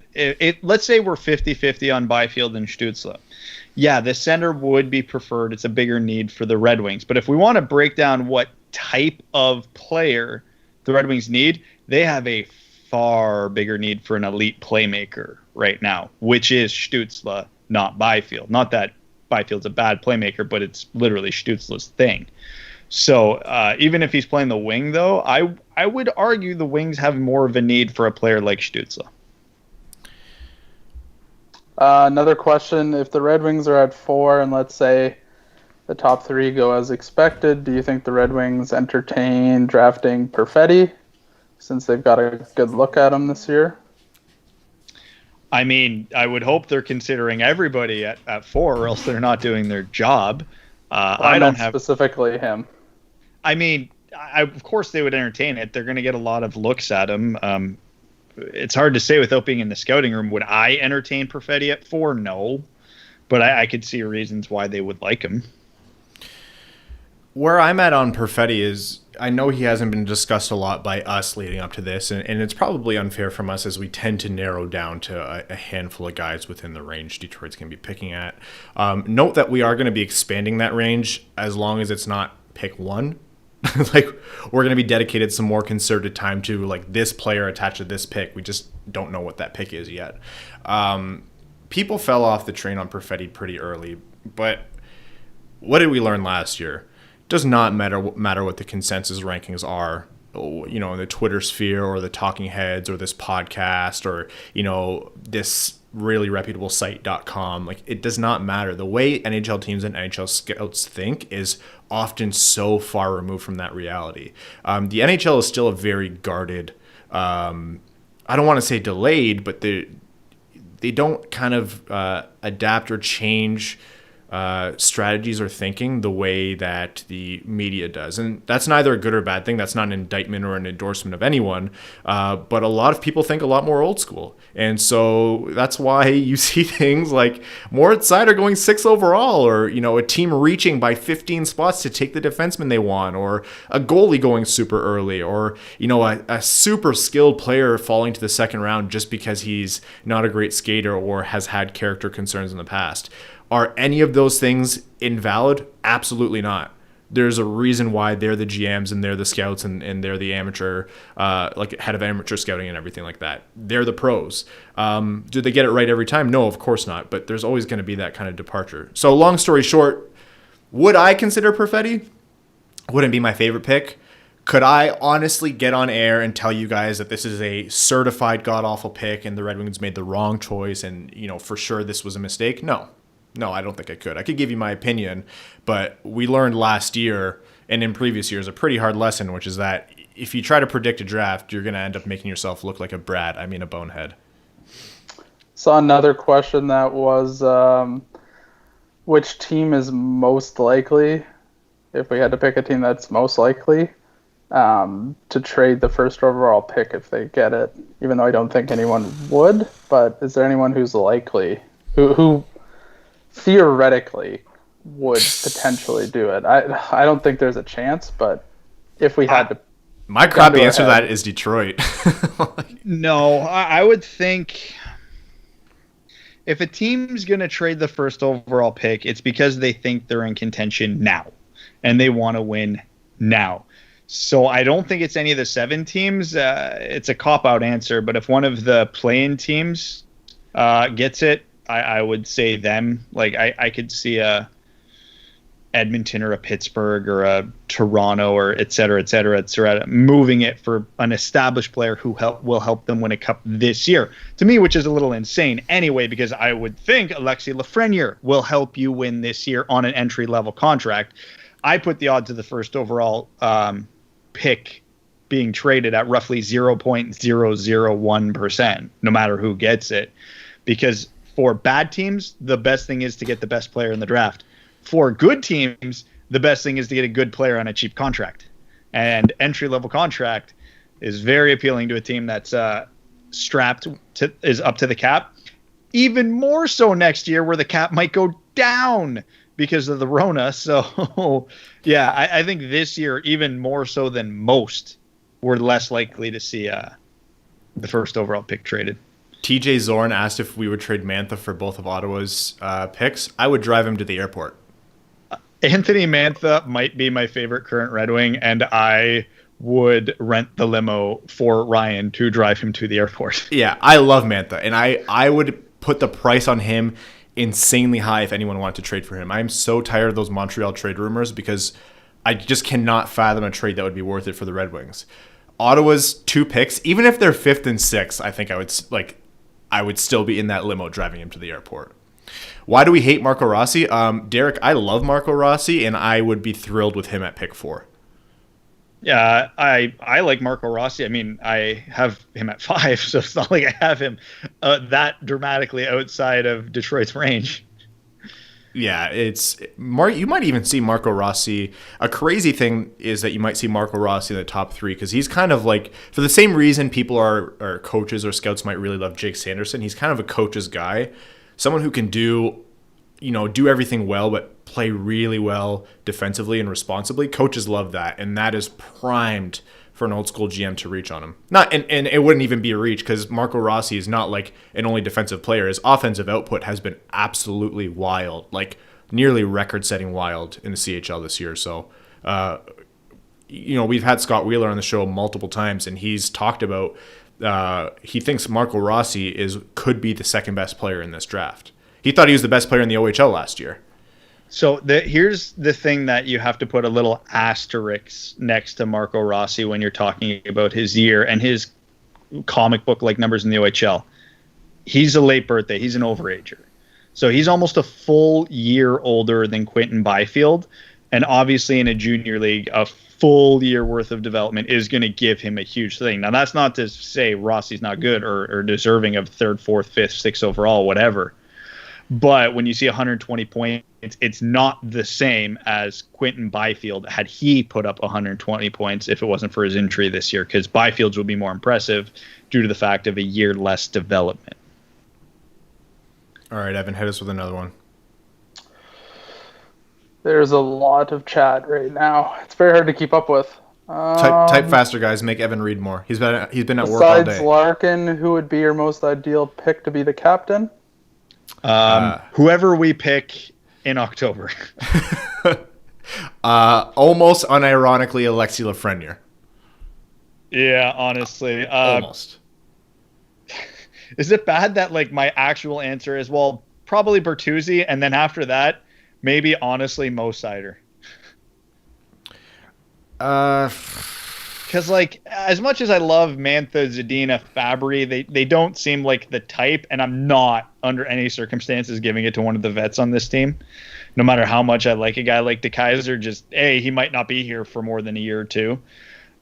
let's say we're 50-50 on Byfield and Stutzle. Yeah, the center would be preferred. It's a bigger need for the Red Wings. But if we want to break down what type of player the Red Wings need, they have a far bigger need for an elite playmaker right now, which is Stutzle, not Byfield. Not that Byfield's a bad playmaker, but it's literally Stutzle's thing. So even if he's playing the wing, though, I would argue the Wings have more of a need for a player like Stutzle. Another question. If the Red Wings are at 4 and let's say the top 3 go as expected, do you think the Red Wings entertain drafting Perfetti since they've got a good look at him this year? I mean, I would hope they're considering everybody at 4, or else they're not doing their job. I don't have specifically him. I mean, of course they would entertain it. They're going to get a lot of looks at him. It's hard to say without being in the scouting room. Would I entertain Perfetti at 4? No, but I could see reasons why they would like him. Where I'm at on Perfetti is I know he hasn't been discussed a lot by us leading up to this, and it's probably unfair from us as we tend to narrow down to a handful of guys within the range Detroit's going to be picking at. Note that we are going to be expanding that range as long as it's not pick 1. We're going to be dedicated some more concerted time to this player attached to this pick. We just don't know what that pick is yet. People fell off the train on Perfetti pretty early, but what did we learn last year? Does not matter what the consensus rankings are, in the Twitter sphere or the talking heads or this podcast or, this really reputable site.com. It does not matter. The way NHL teams and NHL scouts think is often so far removed from that reality. The NHL is still a very guarded, I don't want to say delayed, but they don't kind of adapt or change strategies or thinking the way that the media does. And that's neither a good or bad thing. That's not an indictment or an endorsement of anyone. But a lot of people think a lot more old school. And so that's why you see things like Moritz Seider going 6 overall, or, a team reaching by 15 spots to take the defenseman they want, or a goalie going super early, or, a super skilled player falling to the second round just because he's not a great skater or has had character concerns in the past. Are any of those things invalid? Absolutely not. There's a reason why they're the GMs and they're the scouts and they're the amateur, head of amateur scouting and everything like that. They're the pros. Do they get it right every time? No, of course not. But there's always going to be that kind of departure. So long story short, would I consider Perfetti? Wouldn't be my favorite pick. Could I honestly get on air and tell you guys that this is a certified god-awful pick and the Red Wings made the wrong choice and, for sure this was a mistake? No, I don't think I could. I could give you my opinion, but we learned last year and in previous years, a pretty hard lesson, which is that if you try to predict a draft, you're going to end up making yourself look like a bonehead. Saw another question that was, which team is most likely, if we had to pick a team that's most likely, to trade the first overall pick if they get it, even though I don't think anyone would, but is there anyone who's likely, who theoretically would potentially do it? I don't think there's a chance, but if we had to... My crappy answer to that is Detroit. No, I would think if a team's going to trade the first overall pick, it's because they think they're in contention now and they want to win now. So I don't think it's any of the 7 teams. It's a cop-out answer, but if one of the play-in teams gets it, I would say them. Like I could see a Edmonton or a Pittsburgh or a Toronto or et cetera, moving it for an established player who will help them win a cup this year. To me, which is a little insane anyway, because I would think Alexis Lafreniere will help you win this year on an entry-level contract. I put the odds of the first overall pick being traded at roughly 0.001%, no matter who gets it. Because for bad teams, the best thing is to get the best player in the draft. For good teams, the best thing is to get a good player on a cheap contract. And entry-level contract is very appealing to a team that's is up to the cap. Even more so next year where the cap might go down because of the Rona. So, yeah, I think this year, even more so than most, we're less likely to see the first overall pick traded. TJ Zorn asked if we would trade Mantha for both of Ottawa's picks. I would drive him to the airport. Anthony Mantha might be my favorite current Red Wing, and I would rent the limo for Ryan to drive him to the airport. Yeah, I love Mantha, and I would put the price on him insanely high if anyone wanted to trade for him. I'm so tired of those Montreal trade rumors because I just cannot fathom a trade that would be worth it for the Red Wings. Ottawa's 2 picks, even if they're 5th and 6th, I think I would still be in that limo driving him to the airport. Why do we hate Marco Rossi? Derek, I love Marco Rossi, and I would be thrilled with him at pick 4. Yeah, I like Marco Rossi. I mean, I have him at 5, so it's not like I have him that dramatically outside of Detroit's range. Yeah, you might even see Marco Rossi. A crazy thing is that you might see Marco Rossi in the top 3 because he's kind of like, for the same reason people or coaches or scouts might really love Jake Sanderson, he's kind of a coach's guy. Someone who can do everything well, but play really well defensively and responsibly. Coaches love that, and that is primed for an old school GM to reach on him. And it wouldn't even be a reach because Marco Rossi is not like an only defensive player. His offensive output has been absolutely wild, like nearly record-setting wild in the CHL this year. So, we've had Scott Wheeler on the show multiple times, and he's talked about he thinks Marco Rossi could be the second best player in this draft. He thought he was the best player in the OHL last year. So here's the thing that you have to put a little asterisk next to Marco Rossi when you're talking about his year and his comic book-like numbers in the OHL. He's a late birthday. He's an overager. So he's almost a full year older than Quinton Byfield. And obviously in a junior league, a full year worth of development is going to give him a huge thing. Now, that's not to say Rossi's not good or deserving of 3rd, 4th, 5th, 6th overall, whatever. But when you see 120 points, it's not the same as Quinton Byfield had he put up 120 points if it wasn't for his injury this year, because Byfield's would be more impressive due to the fact of a year less development. All right, Evan, hit us with another one. There's a lot of chat right now. It's very hard to keep up with. Type faster, guys. Make Evan read more. He's been at work all day. Besides Larkin, who would be your most ideal pick to be the captain? Whoever we pick in October. Almost unironically, Alexis Lafreniere. Yeah, honestly. Almost. Is it bad that my actual answer is, well, probably Bertuzzi, and then after that, maybe honestly Mo Seider? Because Because, like, as much as I love Mantha, Zadina, Fabry, they don't seem like the type, and I'm not, under any circumstances, giving it to one of the vets on this team. No matter how much I like a guy like DeKaiser, just, he might not be here for more than a year or two.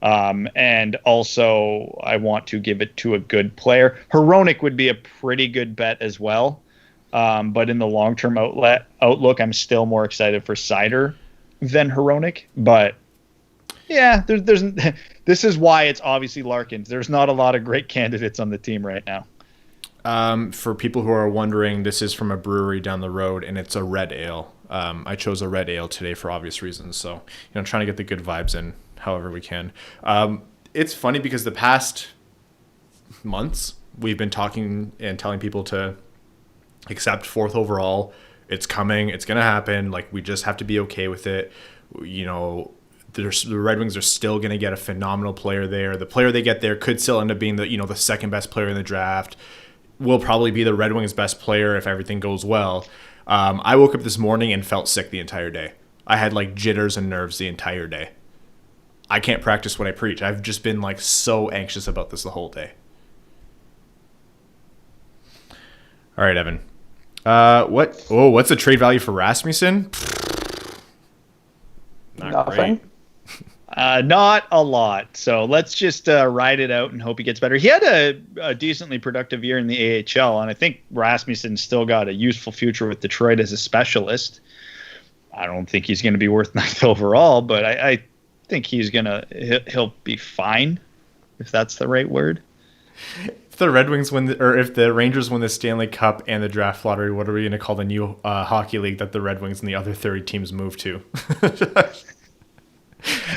And also, I want to give it to a good player. Hronek would be a pretty good bet as well. But in the long-term outlook, I'm still more excited for Seider than Hronek. But yeah, there's this is why it's obviously Larkins. There's not a lot of great candidates on the team right now. For people who are wondering, this is from a brewery down the road, and it's a red ale. I chose a red ale today for obvious reasons. So, trying to get the good vibes in however we can. It's funny because the past months we've been talking and telling people to accept 4th overall. It's coming. It's going to happen. Like, we just have to be okay with it. The Red Wings are still going to get a phenomenal player there. The player they get there could still end up being the second best player in the draft. Will probably be the Red Wings' best player if everything goes well. I woke up this morning and felt sick the entire day. I had like jitters and nerves the entire day. I can't practice what I preach. I've just been like so anxious about this the whole day. All right, Evan. What's the trade value for Rasmussen? Nothing. Great. Not a lot. So let's just ride it out and hope he gets better. He had a decently productive year in the AHL, and I think Rasmussen's still got a useful future with Detroit as a specialist. I don't think he's going to be worth 9th overall, but I think he'll be fine, if that's the right word. If the Red Wings win, or if the Rangers win the Stanley Cup and the draft lottery, what are we going to call the new hockey league that the Red Wings and the other 30 teams move to?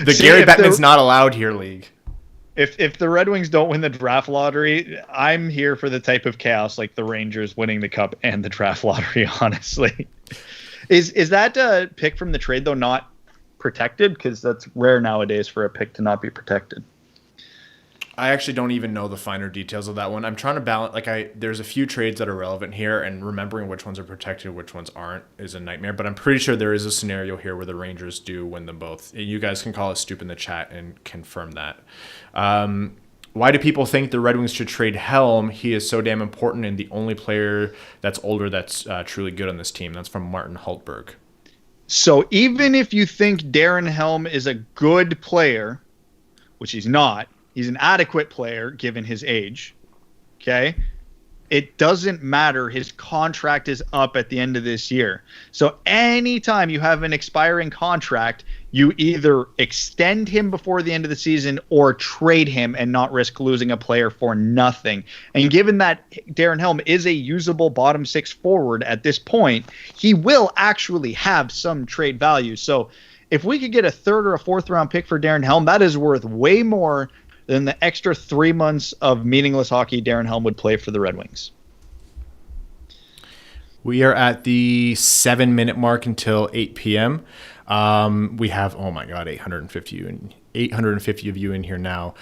Gary Bettman's not allowed here league. If the Red Wings don't win the draft lottery, I'm here for the type of chaos like the Rangers winning the Cup and the draft lottery, honestly. Is that pick from the trade, though, not protected? Because that's rare nowadays for a pick to not be protected. I actually don't even know the finer details of that one. I'm trying to balance, there's a few trades that are relevant here, and remembering which ones are protected, which ones aren't is a nightmare. But I'm pretty sure there is a scenario here where the Rangers do win them both. You guys can call us stupid in the chat and confirm that. Why do people think the Red Wings should trade Helm? He is so damn important and the only player that's older that's truly good on this team. That's from Martin Hultberg. So even if you think Darren Helm is a good player, which he's not, he's an adequate player given his age, okay? It doesn't matter. His contract is up at the end of this year. So anytime you have an expiring contract, you either extend him before the end of the season or trade him and not risk losing a player for nothing. And given that Darren Helm is a usable bottom 6 forward at this point, he will actually have some trade value. So if we could get a 3rd or a 4th round pick for Darren Helm, that is worth way more than the extra 3 months of meaningless hockey Darren Helm would play for the Red Wings. We are at the 7-minute mark until 8 p.m. We have, oh my God, 850 of you in here now.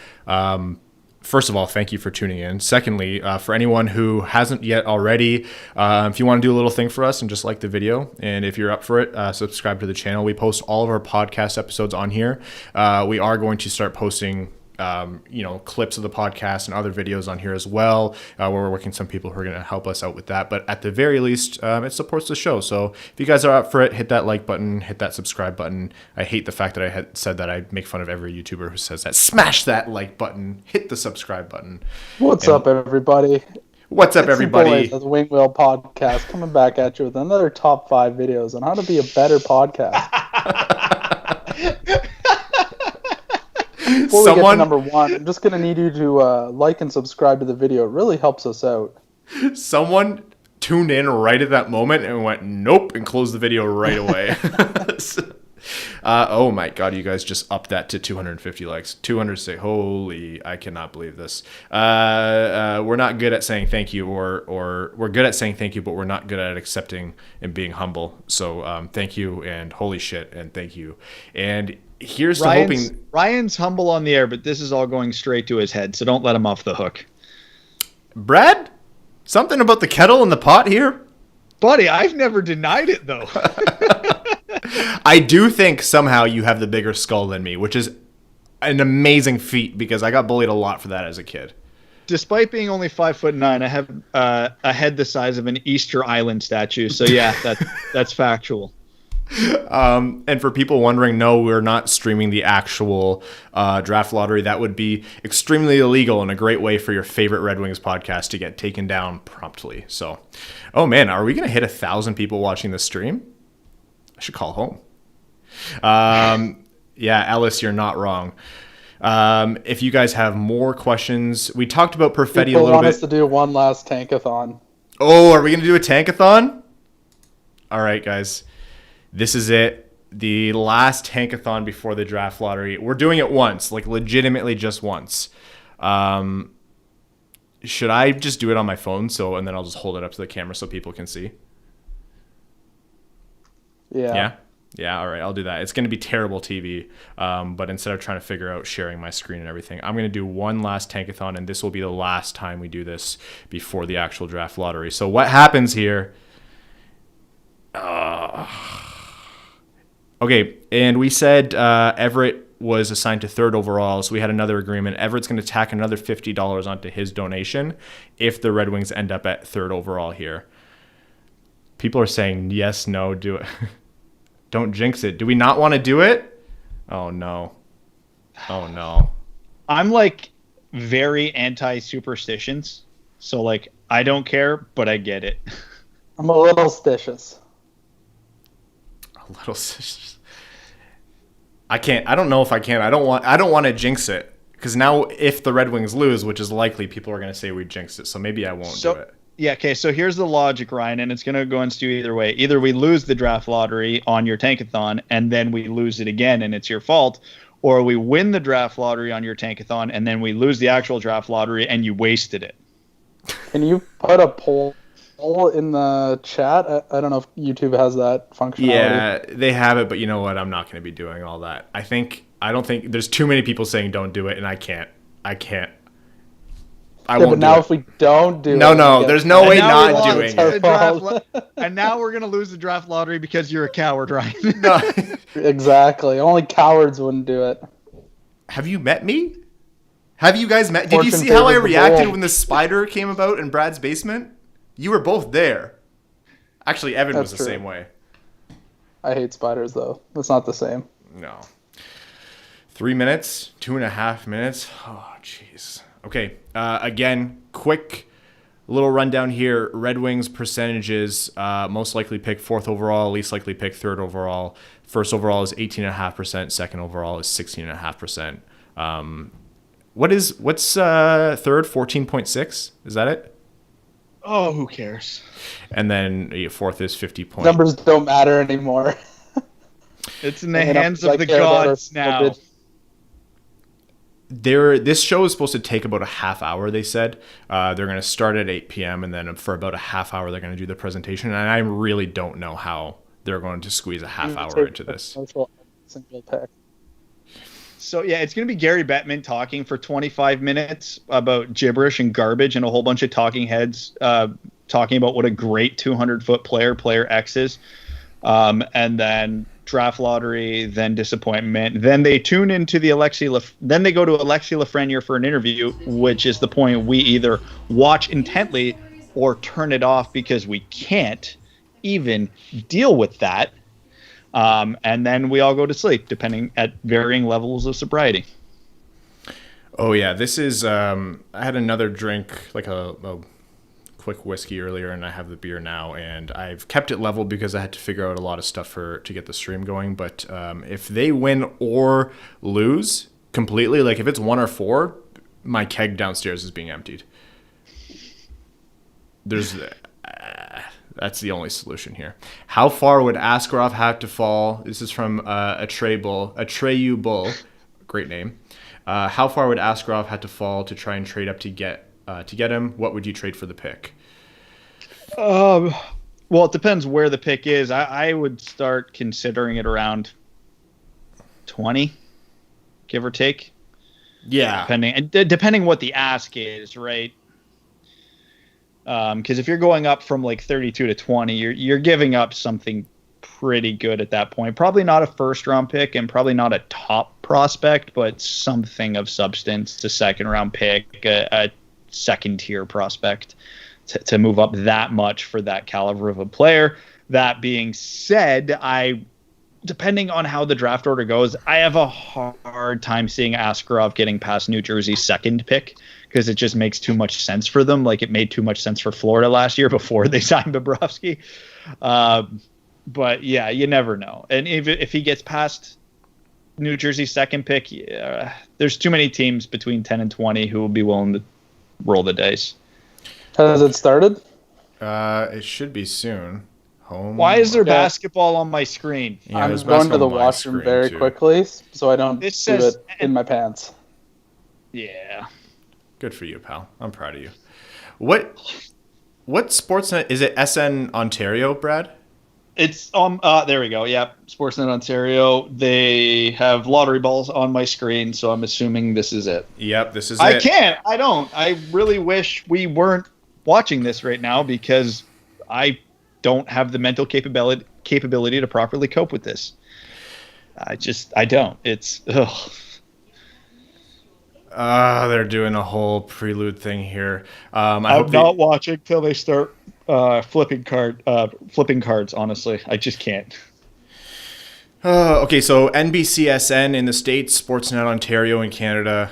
First of all, thank you for tuning in. Secondly, for anyone who hasn't yet already, if you want to do a little thing for us and just like the video, and if you're up for it, subscribe to the channel. We post all of our podcast episodes on here. We are going to start posting clips of the podcast and other videos on here as well, where we're working some people who are going to help us out with that. But at the very least, it supports the show. So if you guys are up for it, hit that like button, hit that subscribe button. I hate the fact that I had said that. I make fun of every YouTuber who says that. Smash that like button, hit the subscribe button. What's up, everybody? What's up, everybody? The Wing Wheel Podcast coming back at you with another top 5 videos on how to be a better podcast. Before we get to number 1, I'm just going to need you to like and subscribe to the video. It really helps us out. Someone tuned in right at that moment and went, nope, and closed the video right away. Oh my God, you guys just upped that to 250 likes. 206. Holy, I cannot believe this. We're not good at saying thank you, or we're good at saying thank you, but we're not good at accepting and being humble. So thank you, and holy shit, and thank you. And here's to hoping. Ryan's humble on the air, but this is all going straight to his head, so don't let him off the hook. Brad, something about the kettle and the pot here? Buddy, I've never denied it, though. I do think somehow you have the bigger skull than me, which is an amazing feat because I got bullied a lot for that as a kid. Despite being only 5'9", I have a head the size of an Easter Island statue. So yeah, that's factual. And for people wondering, no, we're not streaming the actual draft lottery. That would be extremely illegal and a great way for your favorite Red Wings podcast to get taken down promptly. So, oh man, are we going to hit 1,000 people watching the stream? I should call home. Yeah, Ellis, you're not wrong. If you guys have more questions, we talked about Perfetti a little bit. People want us to do one last tankathon. Oh, are we going to do a tankathon? All right, guys. This is it. The last tankathon before the draft lottery. We're doing it once, like legitimately just once. Should I just do it on my phone? And then I'll just hold it up to the camera so people can see. Yeah. Yeah, all right, I'll do that. It's going to be terrible TV, but instead of trying to figure out sharing my screen and everything, I'm going to do one last tankathon, and this will be the last time we do this before the actual draft lottery. So what happens here... Okay, and we said Everett was assigned to 3rd overall, so we had another agreement. Everett's going to tack another $50 onto his donation if the Red Wings end up at 3rd overall here. People are saying yes, no, do it. Don't jinx it. Do we not want to do it? Oh, no. Oh, no. I'm like very anti-superstitions. So like, I don't care, but I get it. I'm a little stitious. A little stitious. I can't. I don't know if I can. I don't want to jinx it. Because now if the Red Wings lose, which is likely, people are going to say we jinxed it. So maybe I won't do it. Yeah, okay, so here's the logic, Ryan, and it's going to go against you either way. Either we lose the draft lottery on your tankathon, and then we lose it again, and it's your fault, or we win the draft lottery on your tankathon, and then we lose the actual draft lottery, and you wasted it. Can you put a poll in the chat? I don't know if YouTube has that functionality. Yeah, they have it, but you know what? I'm not going to be doing all that. I don't think there's too many people saying don't do it, and I can't. I won't but now do it. if we don't do No, there's no way not doing it. And now we're going to lose the draft lottery because you're a coward, Ryan. No. Exactly. Only cowards wouldn't do it. Have you met me? Have you guys met? Did you see how I reacted when the spider came about in Brad's basement? You were both there. Actually, Evan was the same way. I hate spiders, though. It's not the same. No. 3 minutes, 2.5 minutes. Oh, jeez. Okay, again, quick little rundown here. Red Wings percentages, most likely pick 4th overall, least likely pick 3rd overall. 1st overall is 18.5%, 2nd overall is 16.5%. What's 3rd? 14.6? Is that it? Oh, who cares? And then 4th is 50 points. Numbers don't matter anymore. It's in the hands of the gods now. This show is supposed to take about a half hour, they said. They're going to start at 8 p.m. and then for about a half hour they're going to do the presentation. And I really don't know how they're going to squeeze a half hour into this. So yeah, it's going to be Gary Bettman talking for 25 minutes about gibberish and garbage and a whole bunch of talking heads talking about what a great 200-foot player X is. And then draft lottery, then disappointment. Then they tune into the then they go to Alexis Lafreniere for an interview, which is the point we either watch intently or turn it off because we can't even deal with that. And then we all go to sleep, depending at varying levels of sobriety. Oh yeah, this is. I had another drink, like a quick whiskey earlier, and I have the beer now, and I've kept it level because I had to figure out a lot of stuff to get the stream going. But if they win or lose completely, like if it's 1 or 4, my keg downstairs is being emptied. That's the only solution here. How far would Askarov have to fall? This is from Atreyu Bull, great name. How far would Askarov have to fall to try and trade up to get him? What would you trade for the pick? Well, it depends where the pick is. I would start considering it around 20, give or take. Yeah, depending what the ask is, right? Because if you're going up from like 32 to 20, you're giving up something pretty good at that point. Probably not a first round pick and probably not a top prospect, but something of substance, a second round pick, a second tier prospect to move up that much for that caliber of a player. That being said, depending on how the draft order goes, I have a hard time seeing Askarov getting past New Jersey's second pick because it just makes too much sense for them. Like it made too much sense for Florida last year before they signed Bobrovsky. But yeah, you never know. And if he gets past New Jersey's second pick, there's too many teams between 10 and 20 who will be willing to roll the dice. Has it started? It should be soon. Home. Why is there basketball on my screen? Yeah, I'm there's going to the basketball on my washroom screen, very too. quickly so I don't It do says- it in my pants. Yeah. Good for you, pal. I'm proud of you. What Sportsnet is it? SN Ontario, Brad? It's there we go. Yeah, Sportsnet Ontario. They have lottery balls on my screen, so I'm assuming this is it. Yep, this is I it. can't. I don't. I really wish we weren't watching this right now because I don't have the mental capability to properly cope with this. I don't. It's ugh. They're doing a whole prelude thing here. I'm not watching till they start flipping cards. Honestly, I just can't. Okay, so NBCSN in the States, Sportsnet Ontario in Canada.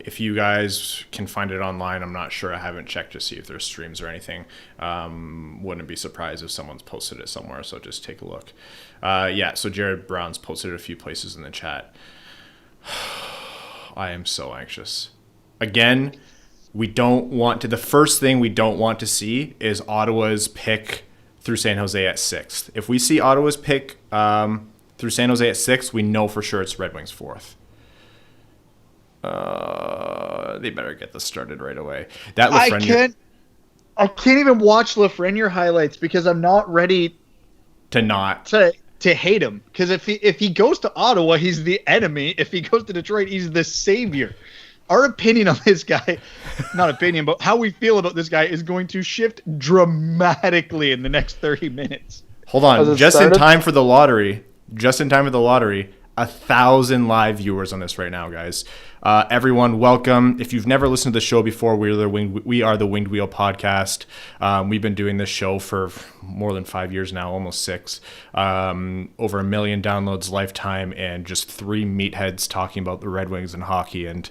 If you guys can find it online, I'm not sure. I haven't checked to see if there's streams or anything. Wouldn't be surprised if someone's posted it somewhere, so just take a look. Yeah, so Jared Brown's posted it a few places in the chat. I am so anxious. Again, the first thing we don't want to see is Ottawa's pick through San Jose at 6th. If we see Ottawa's pick through San Jose at 6th, we know for sure it's Red Wings 4th. They better get this started right away. That Lafreniere, I can't even watch Lafreniere highlights because I'm not ready to hate him. Because if he goes to Ottawa, he's the enemy. If he goes to Detroit, he's the savior. Our opinion on this guy, not opinion, but how we feel about this guy is going to shift dramatically in the next 30 minutes. Hold on. Just in time for the lottery. 1,000 live viewers on this right now, guys. Everyone, welcome. If you've never listened to the show before, we are the Winged Wheel podcast. We've been doing this show for more than 5 years now, almost 6. Over 1 million downloads lifetime, and just 3 meatheads talking about the Red Wings and hockey, and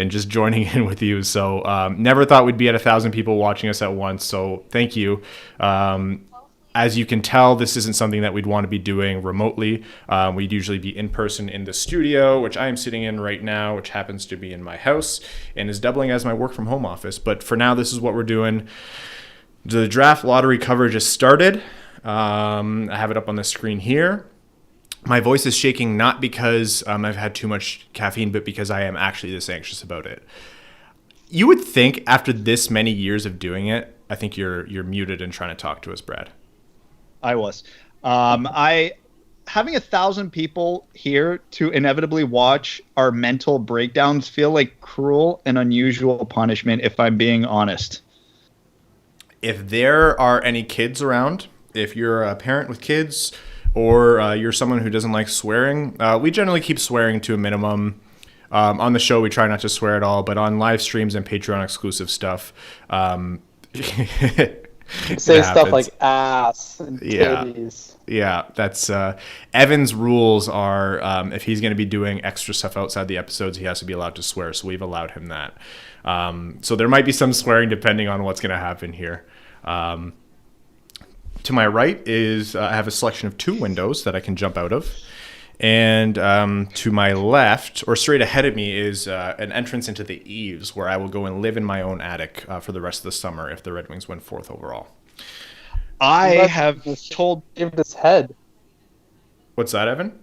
just joining in with you. So never thought we'd be at 1,000 people watching us at once. So thank you. As you can tell, this isn't something that we'd want to be doing remotely. We'd usually be in person in the studio, which I am sitting in right now, which happens to be in my house and is doubling as my work from home office. But for now, this is what we're doing. The draft lottery coverage has started. I have it up on the screen here. My voice is shaking not because I've had too much caffeine, but because I am actually this anxious about it. You would think after this many years of doing it, I think you're muted and trying to talk to us, Brad. I was. Having 1,000 people here to inevitably watch our mental breakdowns feel like cruel and unusual punishment, if I'm being honest. If there are any kids around, if you're a parent with kids, or you're someone who doesn't like swearing, we generally keep swearing to a minimum. On the show, we try not to swear at all, but on live streams and Patreon exclusive stuff, say stuff like ass and titties. Yeah, that's Evan's rules are if he's going to be doing extra stuff outside the episodes, he has to be allowed to swear, so we've allowed him that. So there might be some swearing depending on what's going to happen here. To my right is I have a selection of 2 windows that I can jump out of. And to my left, or straight ahead of me, is an entrance into the eaves where I will go and live in my own attic for the rest of the summer if the Red Wings win 4th overall. I have told... Shaved his head. What's that, Evan?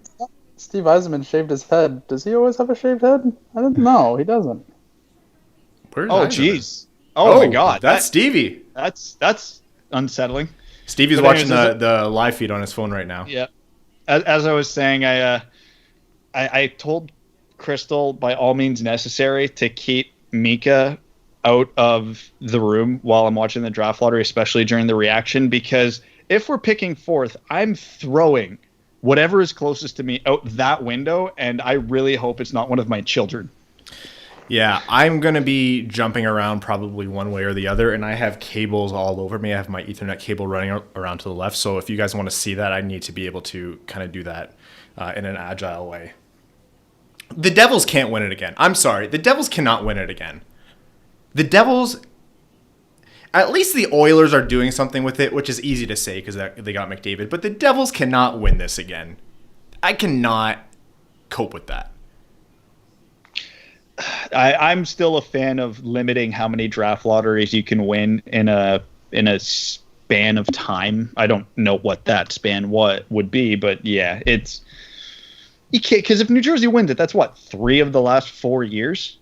Steve Eisenman shaved his head. Does he always have a shaved head? I don't know. He doesn't. Where's Oh, Eisenman? jeez. Oh, my God. That's Stevie. That's unsettling. Stevie's But watching anyways, the live feed on his phone right now. Yeah. As I was saying, I told Crystal by all means necessary to keep Mika out of the room while I'm watching the draft lottery, especially during the reaction, because if we're picking 4th, I'm throwing whatever is closest to me out that window, and I really hope it's not one of my children. Yeah, I'm going to be jumping around probably one way or the other, and I have cables all over me. I have my Ethernet cable running around to the left, so if you guys want to see that, I need to be able to kind of do that in an agile way. The Devils can't win it again. I'm sorry. The Devils cannot win it again. The Devils, at least the Oilers are doing something with it, which is easy to say because they got McDavid, but the Devils cannot win this again. I cannot cope with that. I'm still a fan of limiting how many draft lotteries you can win in a span of time. I don't know what that span would be, but yeah, you can't, because if New Jersey wins it, that's what, 3 of the last 4 years,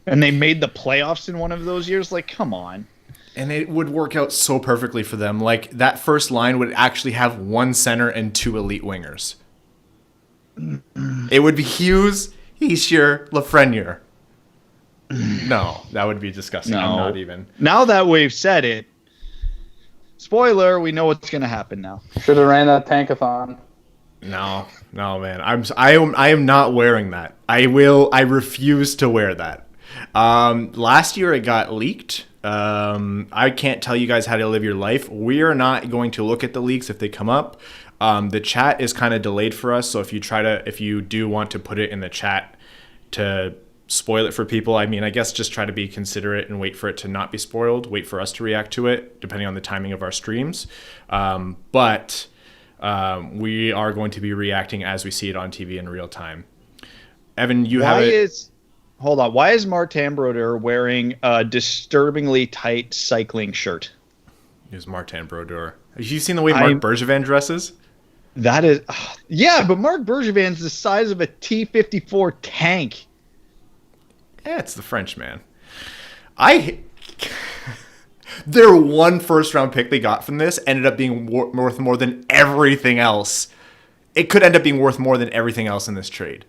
and they made the playoffs in one of those years. Like, come on. And it would work out so perfectly for them. Like, that first line would actually have 1 center and 2 elite wingers. It would be Hughes, Heischer, Lafreniere. No, that would be disgusting. No. I'm not even. Now that we've said it, spoiler, we know what's going to happen now. Should have ran that tankathon. No, man. I am not wearing that. I refuse to wear that. Last year it got leaked. I can't tell you guys how to live your life. We are not going to look at the leaks if they come up. The chat is kind of delayed for us, so if you do want to put it in the chat to spoil it for people, I mean, I guess just try to be considerate and wait for it to not be spoiled. Wait for us to react to it, depending on the timing of our streams. But we are going to be reacting as we see it on TV in real time. Evan, Hold on. Why is Martin Brodeur wearing a disturbingly tight cycling shirt? Here's Martin Brodeur. Have you seen the way Marc Bergevin dresses? That is, yeah, but Marc Bergevin's the size of a T-54 tank. Yeah, it's the French man. Their 1 first-round pick they got from this ended up being worth more than everything else. It could end up being worth more than everything else in this trade.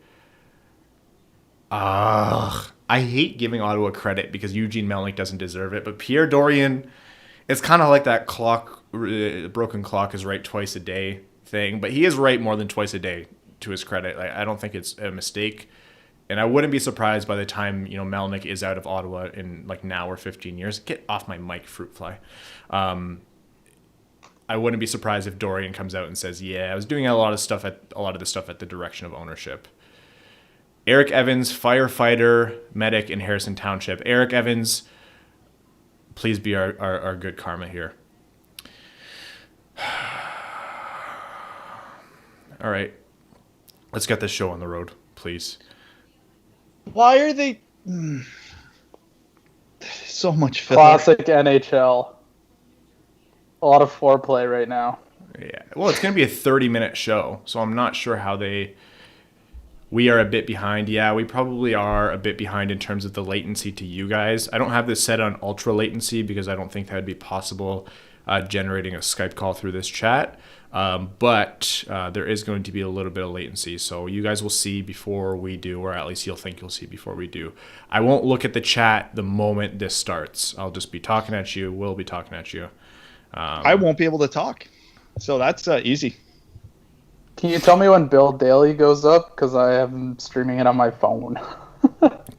I hate giving Ottawa credit because Eugene Melnyk doesn't deserve it, but Pierre Dorion, it's kind of like that broken clock is right twice a day thing, but he is right more than twice a day, to his credit. I don't think it's a mistake, and I wouldn't be surprised by the time Melnyk is out of Ottawa in now or 15 years. Get off my mic, fruit fly. I wouldn't be surprised if Dorian comes out and says, "Yeah, I was doing a lot of the stuff at the direction of ownership." Eric Evans, firefighter, medic in Harrison Township. Eric Evans, please be our good karma here. All right. Let's get this show on the road, please. Why are they... So much filler. Classic NHL. A lot of foreplay right now. Yeah. Well, it's going to be a 30-minute show, so I'm not sure how they... We are a bit behind. Yeah, we probably are a bit behind in terms of the latency to you guys. I don't have this set on ultra latency because I don't think that would be possible generating a Skype call through this chat. But there is going to be a little bit of latency. So you guys will see before we do, or at least you'll think you'll see before we do. I won't look at the chat the moment this starts. I'll just be talking at you. We'll be talking at you. I won't be able to talk. So that's easy. Can you tell me when Bill Daily goes up? Because I am streaming it on my phone.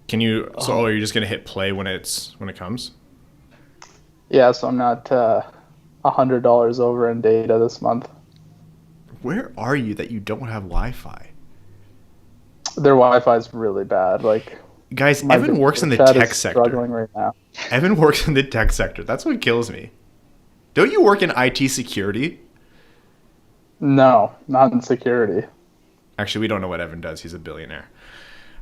Can you? So are you just gonna hit play when it comes? Yeah, so I'm not $100 over in data this month. Where are you that you don't have Wi-Fi? Their Wi-Fi is really bad. Guys, Evan works in the tech sector. Struggling right now. Evan works in the tech sector. That's what kills me. Don't you work in IT security? No, not in security. Actually, we don't know what Evan does. He's a billionaire.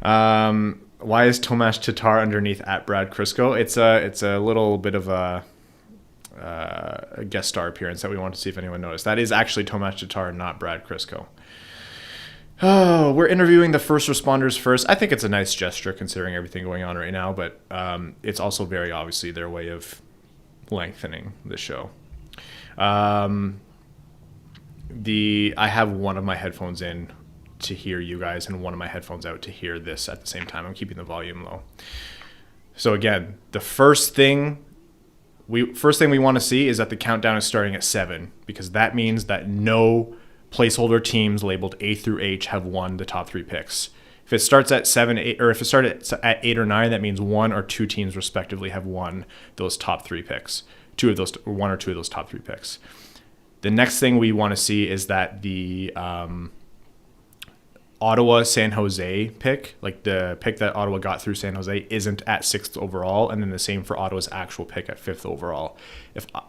Why is Tomas Tatar underneath at Brad Crisco? It's a little bit of a guest star appearance that we want to see if anyone noticed. That is actually Tomas Tatar, not Brad Crisco. Oh, we're interviewing the first responders first. I think it's a nice gesture considering everything going on right now, but it's also very obviously their way of lengthening the show. I have one of my headphones in to hear you guys and one of my headphones out to hear this at the same time. I'm keeping the volume low. So again, the first thing we want to see is that the countdown is starting at 7, because that means that no placeholder teams labeled A through H have won the top 3 picks. If it starts at 7, 8, or if it started at 8 or 9, that means 1 or 2 teams respectively have won those top 3 picks. 1 or 2 of those top 3 picks. The next thing we want to see is that the Ottawa San Jose pick, like the pick that Ottawa got through San Jose, isn't at 6th overall, and then the same for Ottawa's actual pick at 5th overall.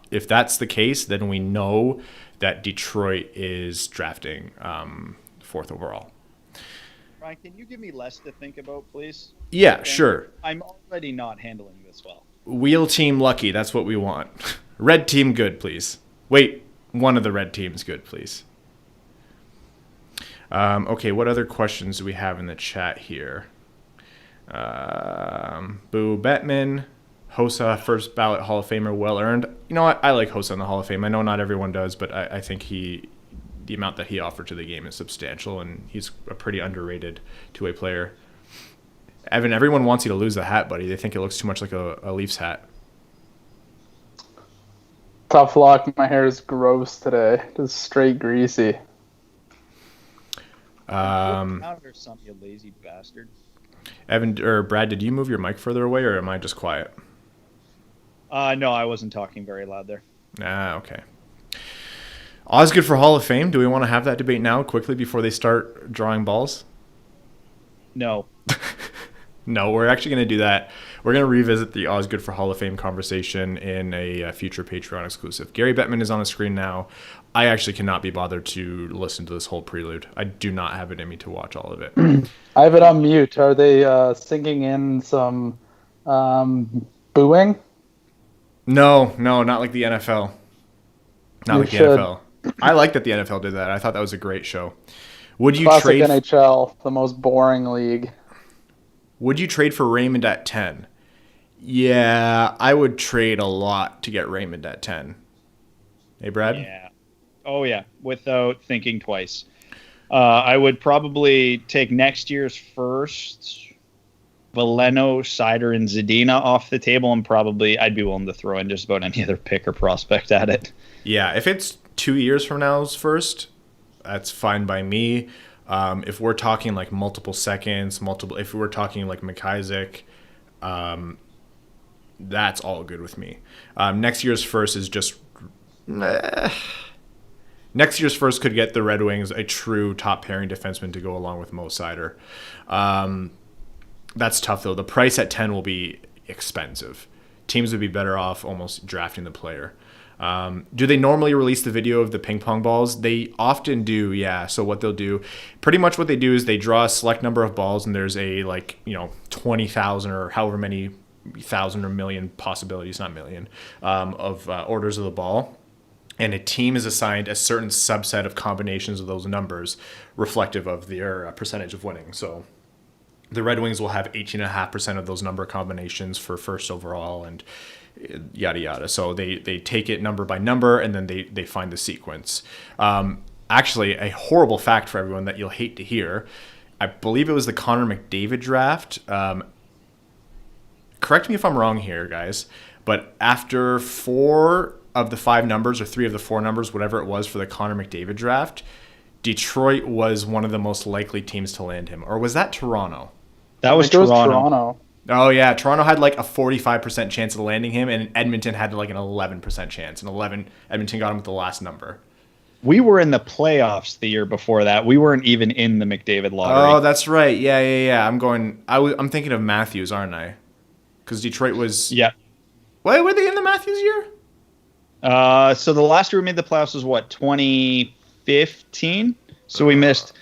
If that's the case, then we know that Detroit is drafting 4th overall. Ryan, can you give me less to think about, please? Yeah, sure. I'm already not handling this well. Wheel team lucky, that's what we want. Red team good, please. Wait, one of the red teams good, please. Okay, what other questions do we have in the chat here? Boo Bettman, Hossa, first ballot Hall of Famer, well earned. You know what? I like Hossa in the Hall of Fame. I know not everyone does, but I think the amount that he offered to the game is substantial, and he's a pretty underrated two-way player. Evan, everyone wants you to lose the hat, buddy. They think it looks too much like a Leafs hat. Tough luck. My hair is gross today. Just straight greasy. Some, you lazy bastard. Evan or Brad, did you move your mic further away, or am I just quiet? No, I wasn't talking very loud there. Okay. Osgood for Hall of Fame. Do we want to have that debate now, quickly, before they start drawing balls? No. No, we're actually going to do that. We're going to revisit the Osgood for Hall of Fame conversation in a future Patreon exclusive. Gary Bettman is on the screen now. I actually cannot be bothered to listen to this whole prelude. I do not have it in me to watch all of it. I have it on mute. Are they singing in some booing? No, not like the NFL. Not like the NFL. I like that the NFL did that. I thought that was a great show. Would you Classic trade NHL, the most boring league. Would you trade for Raymond at 10? Yeah, I would trade a lot to get Raymond at 10. Hey, Brad? Yeah. Oh, yeah, without thinking twice. I would probably take next year's first, Veleno, Seider, and Zadina off the table, and probably I'd be willing to throw in just about any other pick or prospect at it. Yeah, if it's 2 years from now's first, that's fine by me. If we're talking like multiple seconds, if we're talking like McIsaac, that's all good with me. Next year's first is just... Next year's first could get the Red Wings a true top pairing defenseman to go along with Mo Seider. That's tough, though. The price at 10 will be expensive. Teams would be better off almost drafting the player. Do they normally release the video of the ping pong balls? They often do, yeah. So what they'll do, pretty much what they do is they draw a select number of balls, and there's a 20,000 or however many thousand or million possibilities, not million, of orders of the ball. And a team is assigned a certain subset of combinations of those numbers reflective of their percentage of winning. So the Red Wings will have 18.5% of those number combinations for first overall and yada yada. So they take it number by number, and then they find the sequence. Actually, a horrible fact for everyone that you'll hate to hear. I believe it was the Connor McDavid draft. Correct me if I'm wrong here, guys, but after 4 of the 5 numbers or 3 of the 4 numbers, whatever it was for the Connor McDavid draft, Detroit was one of the most likely teams to land him. Or was that Toronto? That was Toronto. Oh, yeah. Toronto had like a 45% chance of landing him, and Edmonton had like an 11% chance. And Edmonton got him with the last number. We were in the playoffs the year before that. We weren't even in the McDavid lottery. Oh, that's right. Yeah. I'm thinking of Matthews, aren't I? Because Detroit was... Yeah. Wait, were they in the Matthews year? So the last year we made the playoffs was what, 2015? So we missed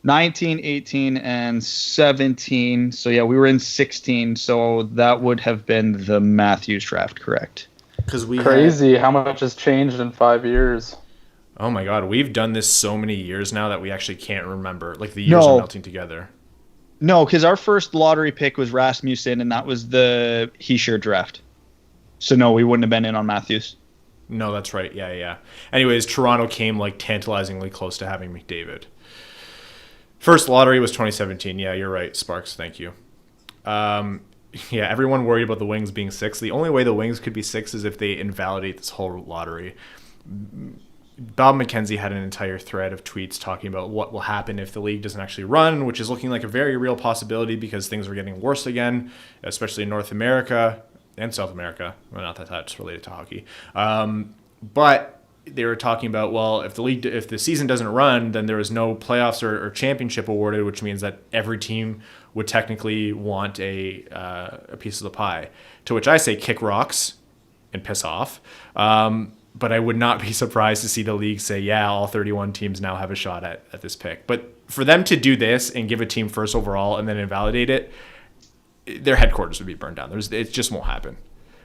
19, 18, and 17. So yeah, we were in 16. So that would have been the Matthews draft, correct? Crazy how much has changed in 5 years. Oh my God, we've done this so many years now that we actually can't remember. Like the years are melting together. No, because our first lottery pick was Rasmussen, and that was the Heischer draft. So no, we wouldn't have been in on Matthews. No, that's right. Yeah. Anyways, Toronto came like tantalizingly close to having McDavid. First lottery was 2017. Yeah, you're right, Sparks. Thank you. Yeah, everyone worried about the Wings being 6. The only way the Wings could be 6 is if they invalidate this whole lottery. Bob McKenzie had an entire thread of tweets talking about what will happen if the league doesn't actually run, which is looking like a very real possibility because things are getting worse again, especially in North America and South America. Well, not that that's related to hockey. But they were talking about, well, if the season doesn't run, then there is no playoffs or championship awarded, which means that every team would technically want a piece of the pie. To which I say, kick rocks and piss off. But I would not be surprised to see the league say, yeah, all 31 teams now have a shot at this pick. But for them to do this and give a team first overall and then invalidate it, their headquarters would be burned down. It just won't happen.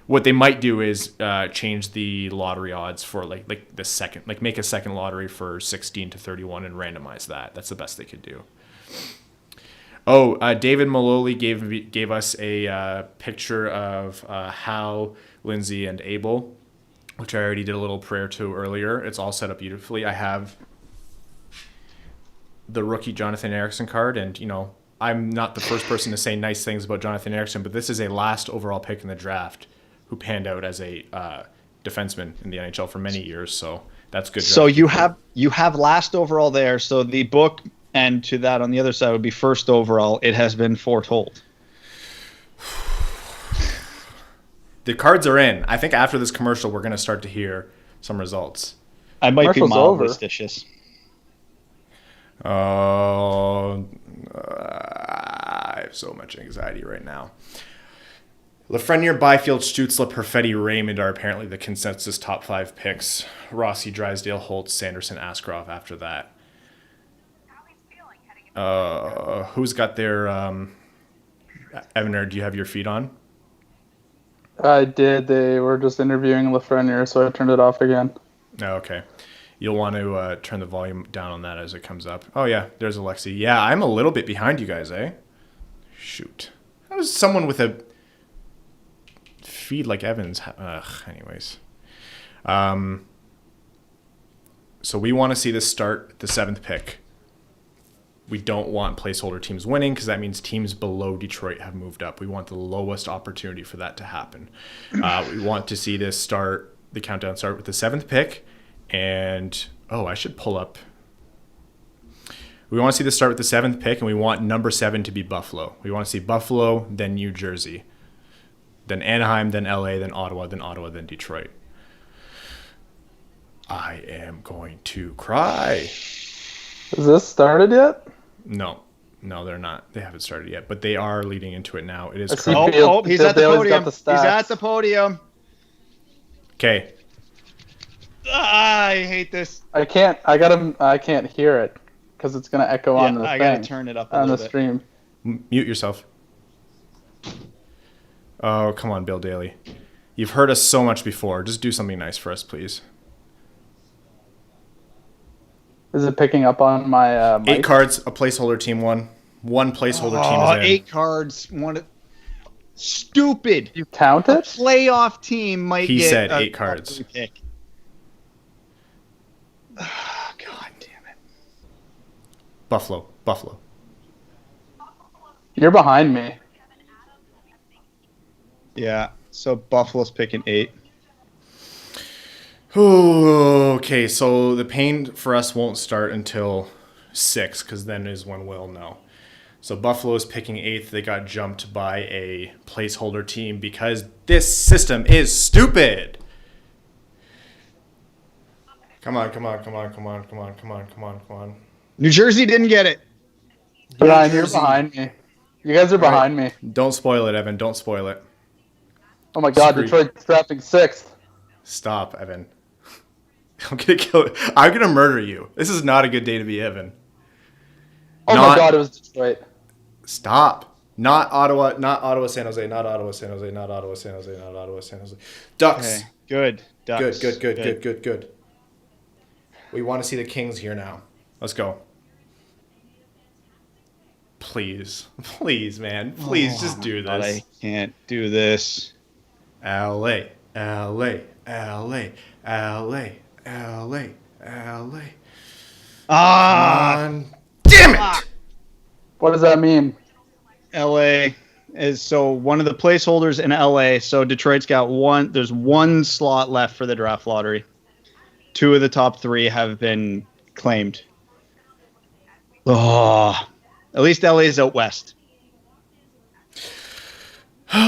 What they might do is change the lottery odds for like the second, like make a second lottery for 16 to 31 and randomize that. That's the best they could do. Oh, David Maloney gave us a picture of Hal, Lindsay, and Abel, which I already did a little prayer to earlier. It's all set up beautifully. I have the rookie Jonathan Ericsson card, and I'm not the first person to say nice things about Jonathan Ericsson, but this is a last overall pick in the draft who panned out as a defenseman in the NHL for many years. So that's good. So you have last overall there. So the book and to that on the other side would be first overall. It has been foretold. The cards are in. I think after this commercial, we're going to start to hear some results. I might be mildly over. stitious. Oh, I have so much anxiety right now. Lafreniere, Byfield, Stutzle, Perfetti, Raymond are apparently the consensus top 5 picks. Rossi, Drysdale, Holtz, Sanderson, Askarov after that. Who's got their... Evan, do you have your feed on? I did. They were just interviewing Lafreniere, so I turned it off again. Oh, okay. You'll want to turn the volume down on that as it comes up. Oh, yeah, there's Alexi. Yeah, I'm a little bit behind you guys, eh? Shoot. How does someone with a feed like Evans... anyways. So we want to see this start at the 7th pick. We don't want placeholder teams winning because that means teams below Detroit have moved up. We want the lowest opportunity for that to happen. We want to see this the countdown start with the 7th pick. And, I should pull up. We want to see this start with the 7th pick, and we want number 7 to be Buffalo. We want to see Buffalo, then New Jersey, then Anaheim, then LA, then Ottawa, then Detroit. I am going to cry. Is this started yet? No, they're not. They haven't started yet, but they are leading into it now. It is. I see current- He's at the Field, podium. got the He's stats. at the podium. Okay. I hate this. I can't hear it because it's gonna echo on the I thing. gotta turn it up a on the little bit. stream. Mute yourself. Oh, come on, Bill Daly. You've heard us so much before. Just do something nice for us, please. Is it picking up on my mic? 8 cards, a placeholder team won. One placeholder team is in. 8 cards. Stupid. You count A it? playoff team might He get said a 8 cards. top 3 pick. Oh, God damn it. Buffalo. You're behind me. Yeah. So Buffalo's picking 8. Okay, so the pain for us won't start until 6, because then is when we'll know. So Buffalo is picking 8th. They got jumped by a placeholder team because this system is stupid. Come on. New Jersey didn't get it. Brian, you're behind me. You guys are behind me. Don't spoil it, Evan. Don't spoil it. Oh my God, Screw you. Detroit's drafting 6th. Stop, Evan. I'm gonna kill it. I'm gonna murder you. This is not a good day to be Evan. Oh my God, it was Detroit. Stop. Not Ottawa, San Jose, not Ottawa, San Jose. Ducks. Okay. Good. Ducks. Good. We want to see the Kings here now. Let's go. Please, man. Please just do God, this. I can't do this. LA. Damn it! What does that mean? LA is so one of the placeholders in LA. So Detroit's got one. There's one slot left for the draft lottery. 2 of the top 3 have been claimed. Oh, at least LA is out west. So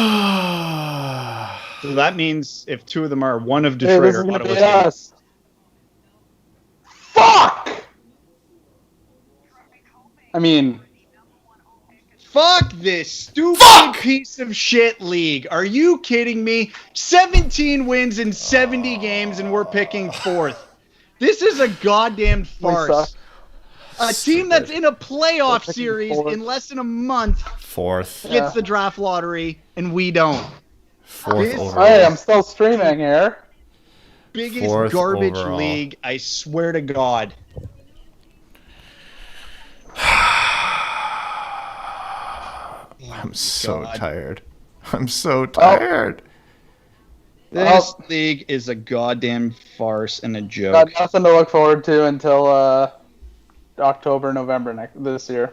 that means if 2 of them are one of Detroit this is or gonna Ottawa. be us. Fuck! I mean, Fuck this stupid piece of shit league. Are you kidding me? 17 wins in 70 games and we're picking 4th. This is a goddamn farce. A team that's in a playoff series in less than a month 4th. gets the draft lottery and we don't. 4th overall. hey, I'm still streaming here. Biggest 4th garbage overall. league, I swear to God. I'm so tired. I'm so tired. This league is a goddamn farce and a Got joke. nothing to look forward to until October, November this year.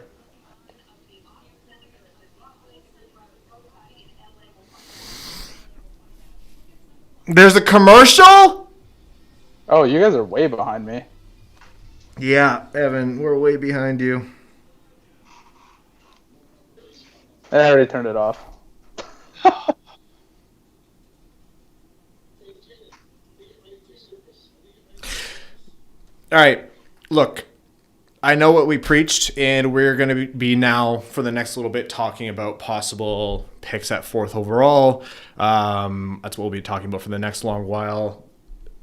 There's a commercial? Oh, you guys are way behind me. Yeah, Evan, we're way behind you. I already turned it off. All right, look, I know what we preached, and we're going to be now for the next little bit talking about possible picks at 4th overall. That's what we'll be talking about for the next long while.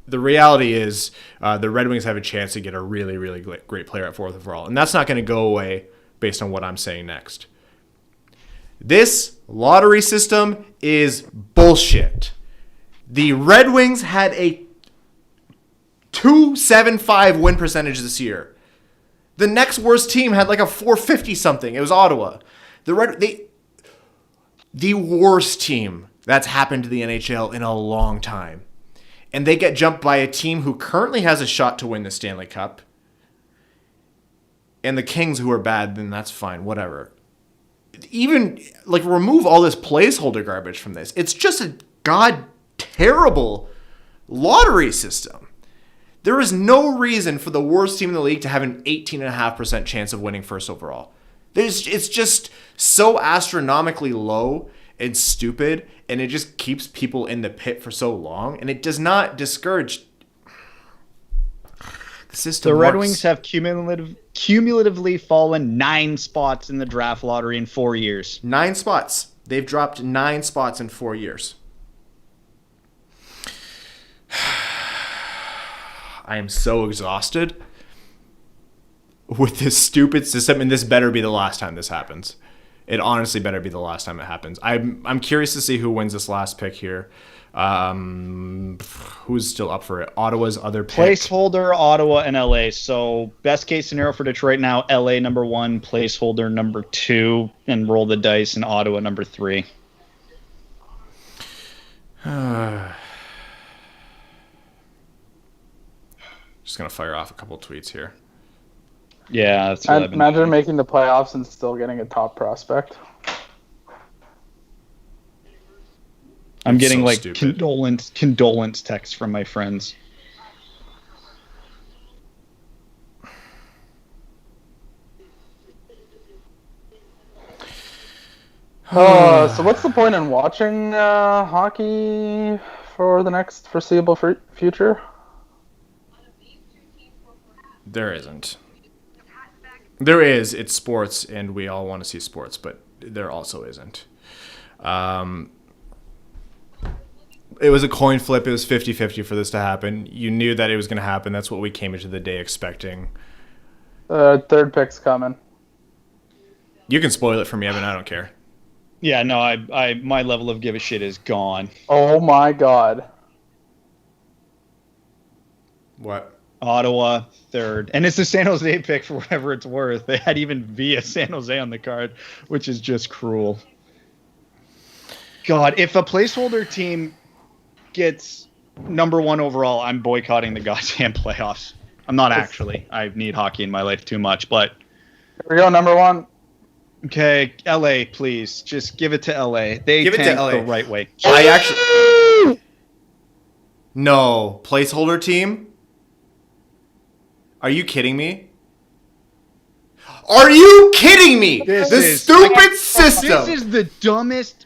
The reality is the Red Wings have a chance to get a really, really great player at 4th overall, and that's not going to go away based on what I'm saying next. This lottery system is bullshit. The Red Wings had a .275 win percentage this year. The next worst team had like a .450 something. It was Ottawa. The worst team that's happened to the NHL in a long time. And they get jumped by a team who currently has a shot to win the Stanley Cup. And the Kings, who are bad, then that's fine, whatever. Even, like, remove all this placeholder garbage from this. It's just a terrible lottery system. There is no reason for the worst team in the league to have an 18.5% chance of winning 1st overall. It's just so astronomically low and stupid, and it just keeps people in the pit for so long, and it does not discourage the system. The Red Wings have cumulatively fallen 9 spots in the draft lottery in 4 years. 9 spots. They've dropped 9 spots in 4 years. I am so exhausted with this stupid system, and this better be the last time this happens. It honestly better be the last time it happens. I'm curious to see who wins this last pick here. Who's still up for it? Ottawa's other pick. Placeholder, Ottawa, and LA. So best case scenario for Detroit now, LA number 1, placeholder number 2, and roll the dice in Ottawa number 3. Just going to fire off a couple tweets here. Yeah, that's what I've been Imagine doing. making the playoffs and still getting a top prospect. I'm getting so like stupid. condolence texts from my friends. So what's the point in watching hockey for the next foreseeable future? There isn't. There is. It's sports, and we all want to see sports, but there also isn't. It was a coin flip. It was 50-50 for this to happen. You knew that it was going to happen. That's what we came into the day expecting. Third pick's coming. You can spoil it for me, Evan. I don't care. Yeah, no, I my level of give a shit is gone. Oh my god. What? Ottawa, 3rd. And it's the San Jose pick for whatever it's worth. They had even via San Jose on the card, which is just cruel. God, if a placeholder team gets number 1 overall, I'm boycotting the goddamn playoffs. I'm not actually. I need hockey in my life too much, but... Here we go, number 1. Okay, LA, please. Just give it to LA. They Give it to tanked LA. the right way. I actually... No. Placeholder team? Are you kidding me? Are you kidding me? Stupid system. This is the dumbest.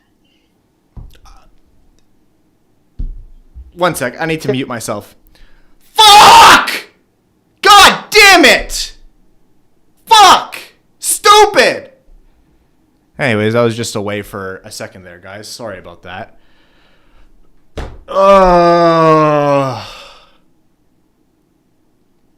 1 sec. I need to mute myself. Fuck! God damn it! Fuck! Stupid! Anyways, I was just away for a second there, guys. Sorry about that.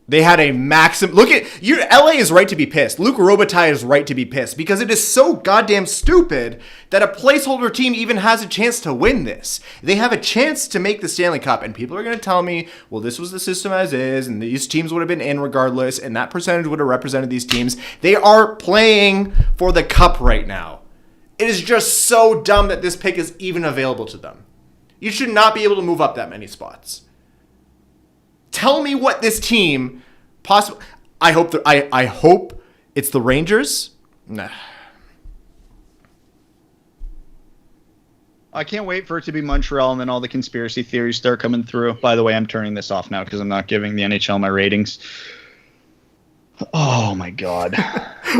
They had a maximum. Look at your LA is right to be pissed. Luc Robitaille is right to be pissed because it is so goddamn stupid that a placeholder team even has a chance to win this. They have a chance to make the Stanley Cup, and people are going to tell me, well, this was the system as is, and these teams would have been in regardless, and that percentage would have represented these teams. They are playing for the cup right now. It is just so dumb that this pick is even available to them. You should not be able to move up that many spots. Tell me what this team possibly. I hope it's the Rangers. Nah. I can't wait for it to be Montreal, and then all the conspiracy theories start coming through. By the way, I'm turning this off now because I'm not giving the NHL my ratings. Oh my god!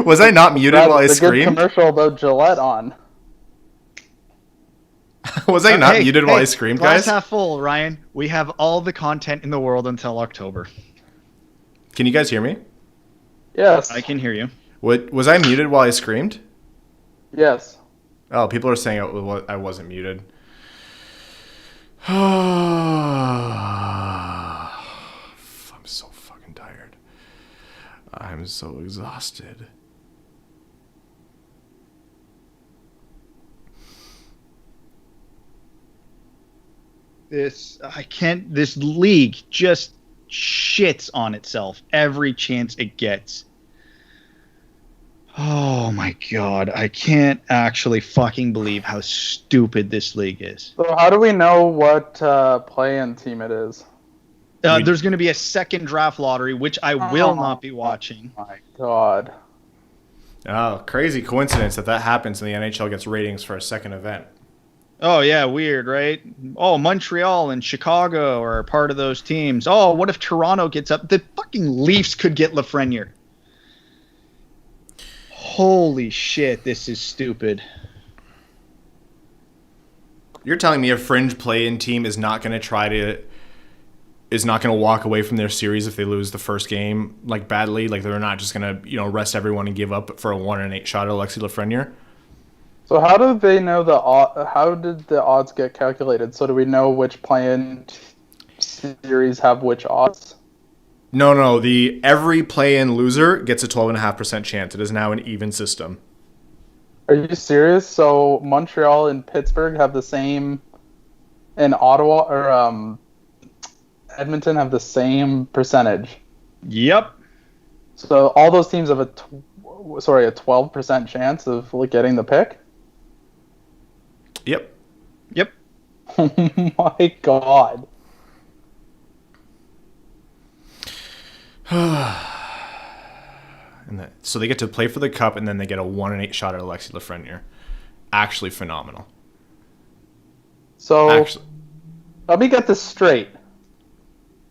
Was I not muted while I screamed? Good commercial about Gillette on. Was I not muted while I screamed, guys? Glass half full, Ryan. We have all the content in the world until October. Can you guys hear me? Yes. I can hear you. Was I muted while I screamed? Yes. Oh, people are saying I wasn't muted. I'm so fucking tired. I'm so exhausted. This league just shits on itself every chance it gets. Oh my god, I can't actually fucking believe how stupid this league is. So how do we know what play-in team it is? There's going to be a second draft lottery, which I will not be watching. Oh my god. Oh, crazy coincidence that happens and the NHL gets ratings for a second event. Oh, yeah, weird, right? Oh, Montreal and Chicago are part of those teams. Oh, what if Toronto gets up? The fucking Leafs could get Lafreniere. Holy shit, this is stupid. You're telling me a fringe play-in team is not going to walk away from their series if they lose the first game like badly? Like they're not just going to, rest everyone and give up for a 1-8 shot at Alexis Lafreniere? So how do they know how did the odds get calculated? So do we know which play-in series have which odds? No. Every play-in loser gets a 12.5% chance. It is now an even system. Are you serious? So Montreal and Pittsburgh have the same, and Ottawa or Edmonton have the same percentage. Yep. So all those teams have a 12% chance of getting the pick. Yep. Oh my god. So they get to play for the cup, and then they get a 1-8 shot at Alexis Lafreniere. Actually phenomenal. So let me get this straight.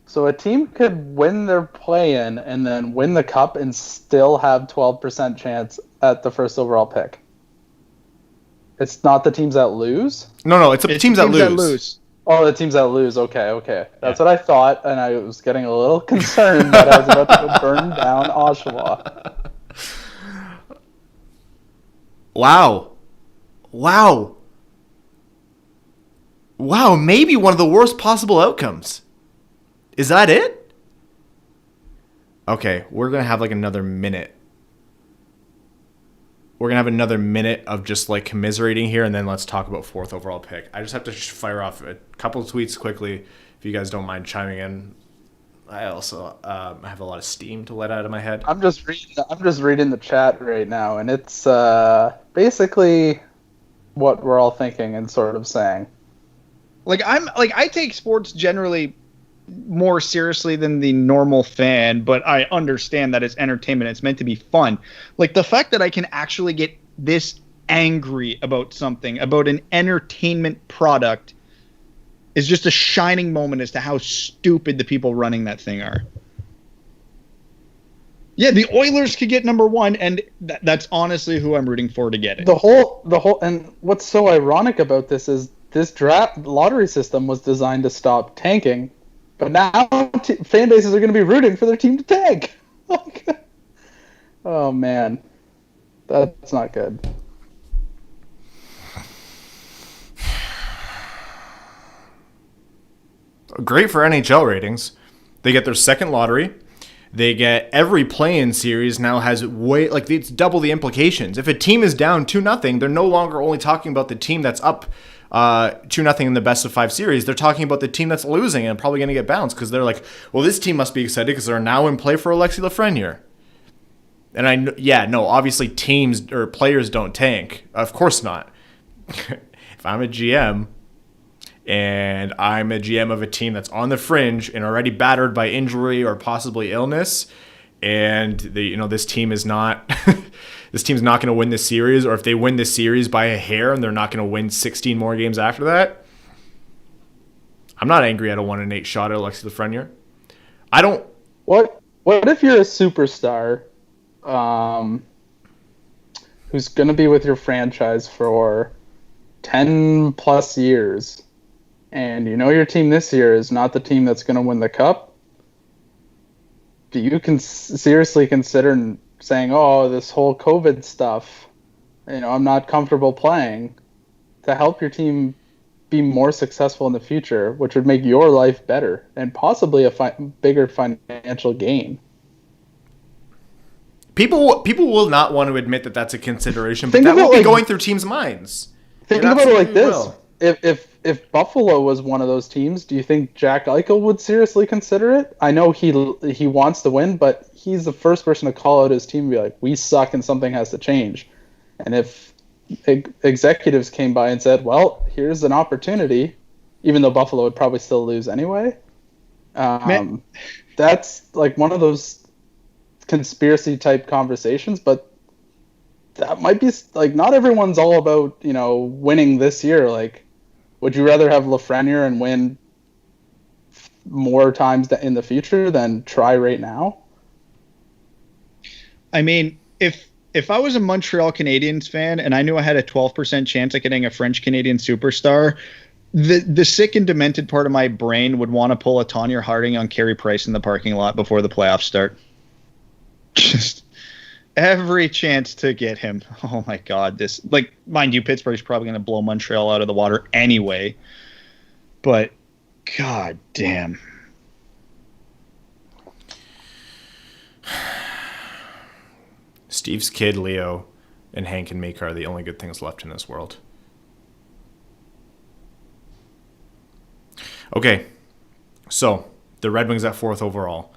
So a team could win their play-in and then win the cup and still have 12% chance at the first overall pick. It's not the teams that lose? No, it's the teams that lose. Oh, the teams that lose. Okay. That's what I thought, and I was getting a little concerned that I was about to go burn down Oshawa. Wow, maybe one of the worst possible outcomes. Is that it? Okay, we're going to have another minute. We're going to have another minute of just commiserating here, and then let's talk about fourth overall pick. I just have to fire off a couple of tweets quickly if you guys don't mind chiming in. I also have a lot of steam to let out of my head. I'm just reading the chat right now, and it's basically what we're all thinking and sort of saying. I take sports generally more seriously than the normal fan, but I understand that it's entertainment. It's meant to be fun. The fact that I can actually get this angry about something, about an entertainment product, is just a shining moment as to how stupid the people running that thing are. Yeah, the Oilers could get number 1, and that's honestly who I'm rooting for to get it. The whole, and what's so ironic about this is this draft lottery system was designed to stop tanking, but now fan bases are going to be rooting for their team to tank. Oh man, that's not good. Great for NHL ratings. They get their second lottery. They get every play-in series now has it's double the implications. If a team is down 2-0, they're no longer only talking about the team that's up 2-0 in the best of 5 series. They're talking about the team that's losing and probably going to get bounced because they're like, well, this team must be excited because they're now in play for Alexis Lafreniere. And obviously teams or players don't tank. Of course not. If I'm a GM and I'm a GM of a team that's on the fringe and already battered by injury or possibly illness, and this team is not this team's not going to win this series, or if they win this series by a hair and they're not going to win 16 more games after that, I'm not angry at a 1-8 shot at Alexis Lafreniere. I don't. What if you're a superstar, who's going to be with your franchise for 10 plus years? And your team this year is not the team that's going to win the cup? Do you seriously consider saying, oh, this whole COVID stuff, I'm not comfortable playing, to help your team be more successful in the future, which would make your life better and possibly a bigger financial gain? People will not want to admit that that's a consideration, but that will be going through teams' minds. Think about it like this. If Buffalo was one of those teams, do you think Jack Eichel would seriously consider it? I know he wants to win, but he's the first person to call out his team and be like, we suck and something has to change. And if executives came by and said, well, here's an opportunity, even though Buffalo would probably still lose anyway, that's like one of those conspiracy type conversations, but that might be like, not everyone's all about, winning this year. Like, would you rather have Lafreniere and win more times in the future than try right now? I mean, if I was a Montreal Canadiens fan and I knew I had a 12% chance at getting a French Canadian superstar, the sick and demented part of my brain would want to pull a Tanya Harding on Carey Price in the parking lot before the playoffs start. Just every chance to get him. Oh my God. Mind you, Pittsburgh's probably going to blow Montreal out of the water anyway. But God damn. Steve's kid, Leo, and Hank and Mika are the only good things left in this world. Okay. So, the Red Wings at 4th overall.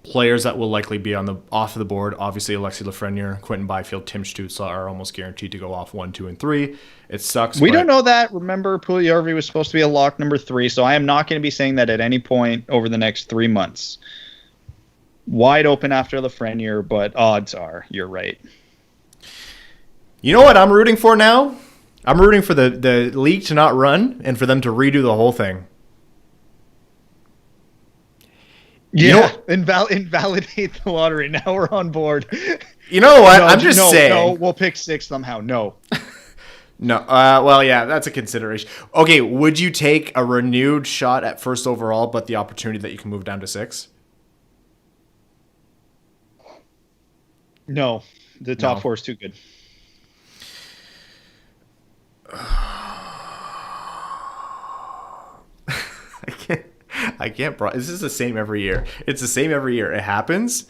Players that will likely be off the board, obviously Alexis Lafreniere, Quentin Byfield, Tim Stutzle are almost guaranteed to go off 1, 2, and 3. It sucks. We don't know that. Remember, Puljujärvi was supposed to be a lock number 3, so I am not going to be saying that at any point over the next 3 months. Wide open after Lafreniere, but odds are you're right. You know what I'm rooting for now? I'm rooting for the league to not run and for them to redo the whole thing. Yeah, invalidate the lottery. Now we're on board. You know what? I'm just saying. No, we'll pick 6 somehow. No. No. Well, yeah, that's a consideration. Okay, would you take a renewed shot at 1st overall, but the opportunity that you can move down to 6? No. The top 4 is too good. I can't. This is the same every year. It's the same every year. It happens.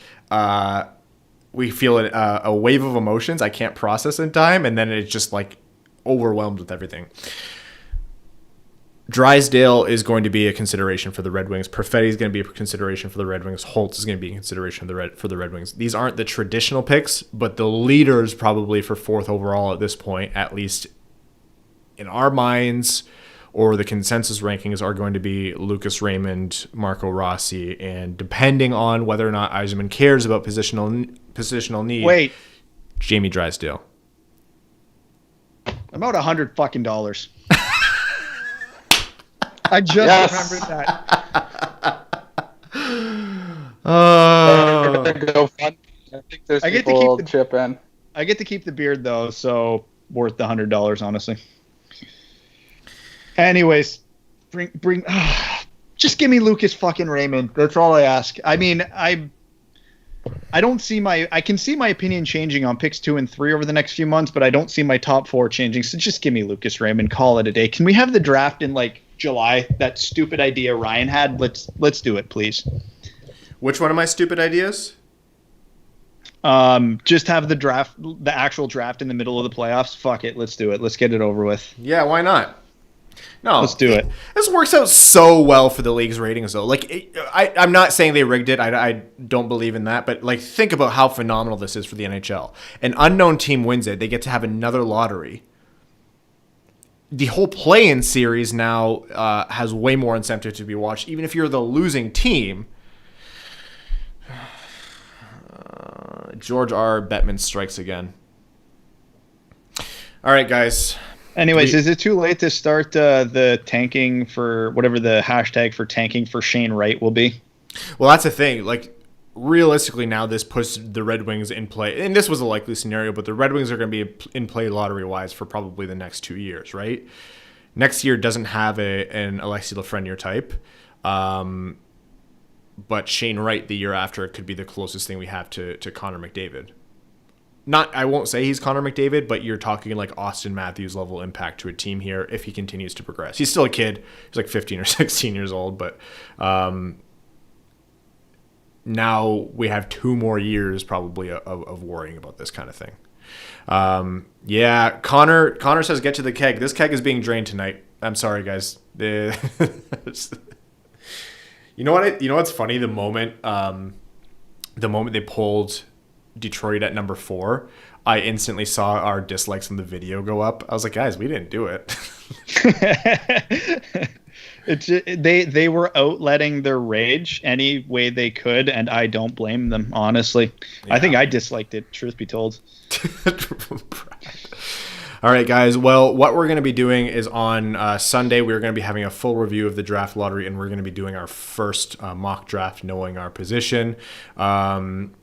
We feel a wave of emotions I can't process in time, and then it's just like overwhelmed with everything. Drysdale is going to be a consideration for the Red Wings. Perfetti is going to be a consideration for the Red Wings. Holtz is going to be a consideration for the Red Wings. These aren't the traditional picks, but the leaders probably for 4th overall at this point, at least in our minds, or the consensus rankings, are going to be Lucas Raymond, Marco Rossi, and depending on whether or not Yzerman cares about positional need, Jamie Drysdale. About $100 fucking dollars. I just remembered that. Go fun. I think there's I get to people keep the- chip in. I get to keep the beard though, so worth the $100, honestly. Anyways, bring. Just give me Lucas fucking Raymond. That's all I ask. I mean, I don't see I can see my opinion changing on picks 2 and 3 over the next few months, but I don't see my top 4 changing. So just give me Lucas Raymond. Call it a day. Can we have the draft in like July? That stupid idea Ryan had. Let's do it, please. Which one of my stupid ideas? Just have the actual draft in the middle of the playoffs. Fuck it. Let's do it. Let's get it over with. Yeah, why not? No, let's do it. This works out so well for the league's ratings, though. Like, I'm not saying they rigged it. I don't believe in that. But like, think about how phenomenal this is for the NHL. An unknown team wins it. They get to have another lottery. The whole play-in series now has way more incentive to be watched, even if you're the losing team. George R. Bettman strikes again. All right, guys. Anyways, is it too late to start the tanking for whatever the hashtag for tanking for Shane Wright will be? Well, that's the thing. Like, realistically now, this puts the Red Wings in play. And this was a likely scenario, but the Red Wings are going to be in play lottery-wise for probably the next 2 years, right? Next year doesn't have an Alexis Lafreniere type. But Shane Wright the year after could be the closest thing we have to Connor McDavid. I won't say he's Connor McDavid, but you're talking like Austin Matthews level impact to a team here if he continues to progress. He's still a kid. He's like 15 or 16 years old, but now we have 2 more years probably of worrying about this kind of thing. Yeah, Connor says get to the keg. This keg is being drained tonight. I'm sorry, guys. You know what's funny? The moment they pulled Detroit at number 4, I instantly saw our dislikes on the video go up. I was like, guys, we didn't do it. They were outletting their rage any way they could, and I don't blame them, honestly. Yeah. I think I disliked it, truth be told. All right, guys. Well, what we're going to be doing is on Sunday, we're going to be having a full review of the draft lottery, and we're going to be doing our first mock draft, knowing our position.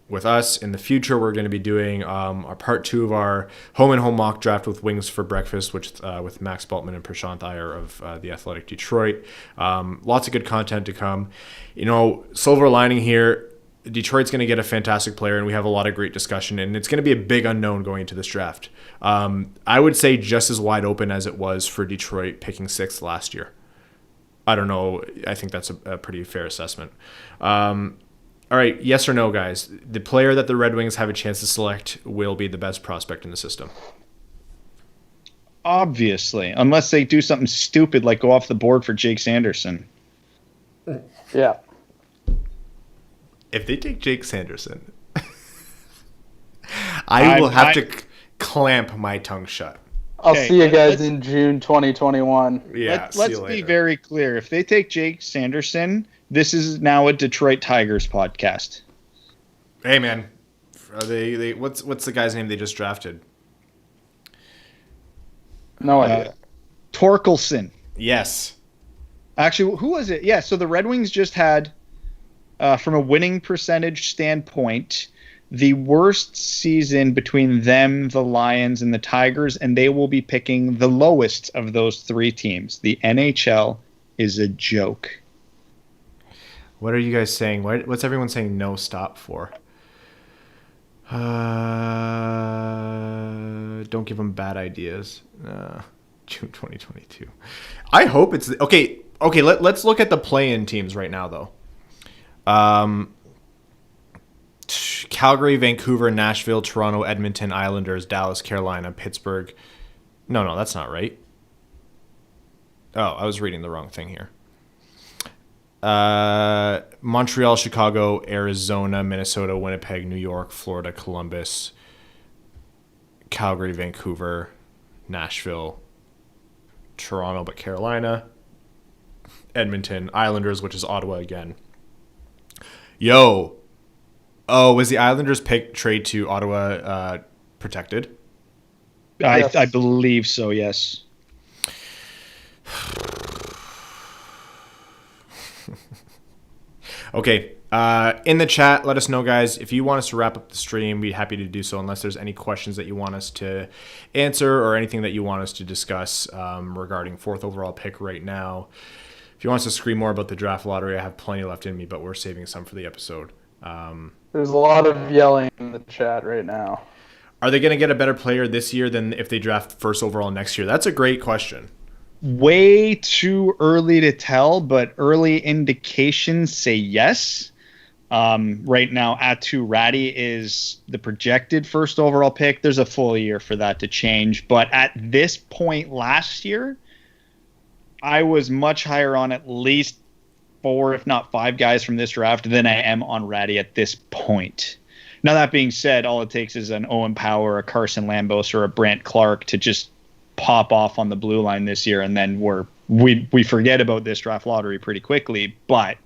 With us in the future, we're going to be doing our part 2 of our home mock draft with Wings for Breakfast, which with Max Bultman and Prashant Iyer of the Athletic Detroit. Lots of good content to come. You know, silver lining here, Detroit's going to get a fantastic player, and we have a lot of great discussion, and it's going to be a big unknown going into this draft. I would say just as wide open as it was for Detroit picking 6th last year. I don't know. I think that's a pretty fair assessment. All right, yes or no, guys? The player that the Red Wings have a chance to select will be the best prospect in the system. Obviously, unless they do something stupid like go off the board for Jake Sanderson. Yeah. If they take Jake Sanderson, I will have to clamp my tongue shut. I'll see you guys in June 2021. Yeah, let's be very clear. If they take Jake Sanderson, this is now a Detroit Tigers podcast. Hey, man. Are they what's the guy's name they just drafted? No idea. Torkelson. Yes. Actually, who was it? Yeah, so the Red Wings just had, from a winning percentage standpoint, the worst season between them, the Lions, and the Tigers, and they will be picking the lowest of those 3 teams. The NHL is a joke. What are you guys saying? What's everyone saying no stop for? Don't give them bad ideas. June 2022. I hope it's... Okay, let's look at the play-in teams right now, though. Calgary, Vancouver, Nashville, Toronto, Edmonton, Islanders, Dallas, Carolina, Pittsburgh. No, that's not right. Oh, I was reading the wrong thing here. Montreal, Chicago, Arizona, Minnesota, Winnipeg, New York, Florida, Columbus, Calgary, Vancouver, Nashville, Toronto, but Carolina, Edmonton, Islanders, which is Ottawa again. Was the Islanders pick trade to Ottawa protected? Yes. I believe so, yes. Okay, In the chat, let us know, guys. If you want us to wrap up the stream, we'd be happy to do so, unless there's any questions that you want us to answer or anything that you want us to discuss regarding 4th overall pick right now. If you want us to scream more about the draft lottery, I have plenty left in me, but we're saving some for the episode. There's a lot of yelling in the chat right now. Are they going to get a better player this year than if they draft 1st overall next year? That's a great question. Way too early to tell, but early indications say yes. Right now, Atu Ratty is the projected 1st overall pick. There's a full year for that to change. But at this point last year, I was much higher on at least 4, if not 5 guys from this draft than I am on Ratty at this point. Now, that being said, all it takes is an Owen Power, a Carson Lambos, or a Brant Clark to just pop off on the blue line this year, and then we forget about this draft lottery pretty quickly. But,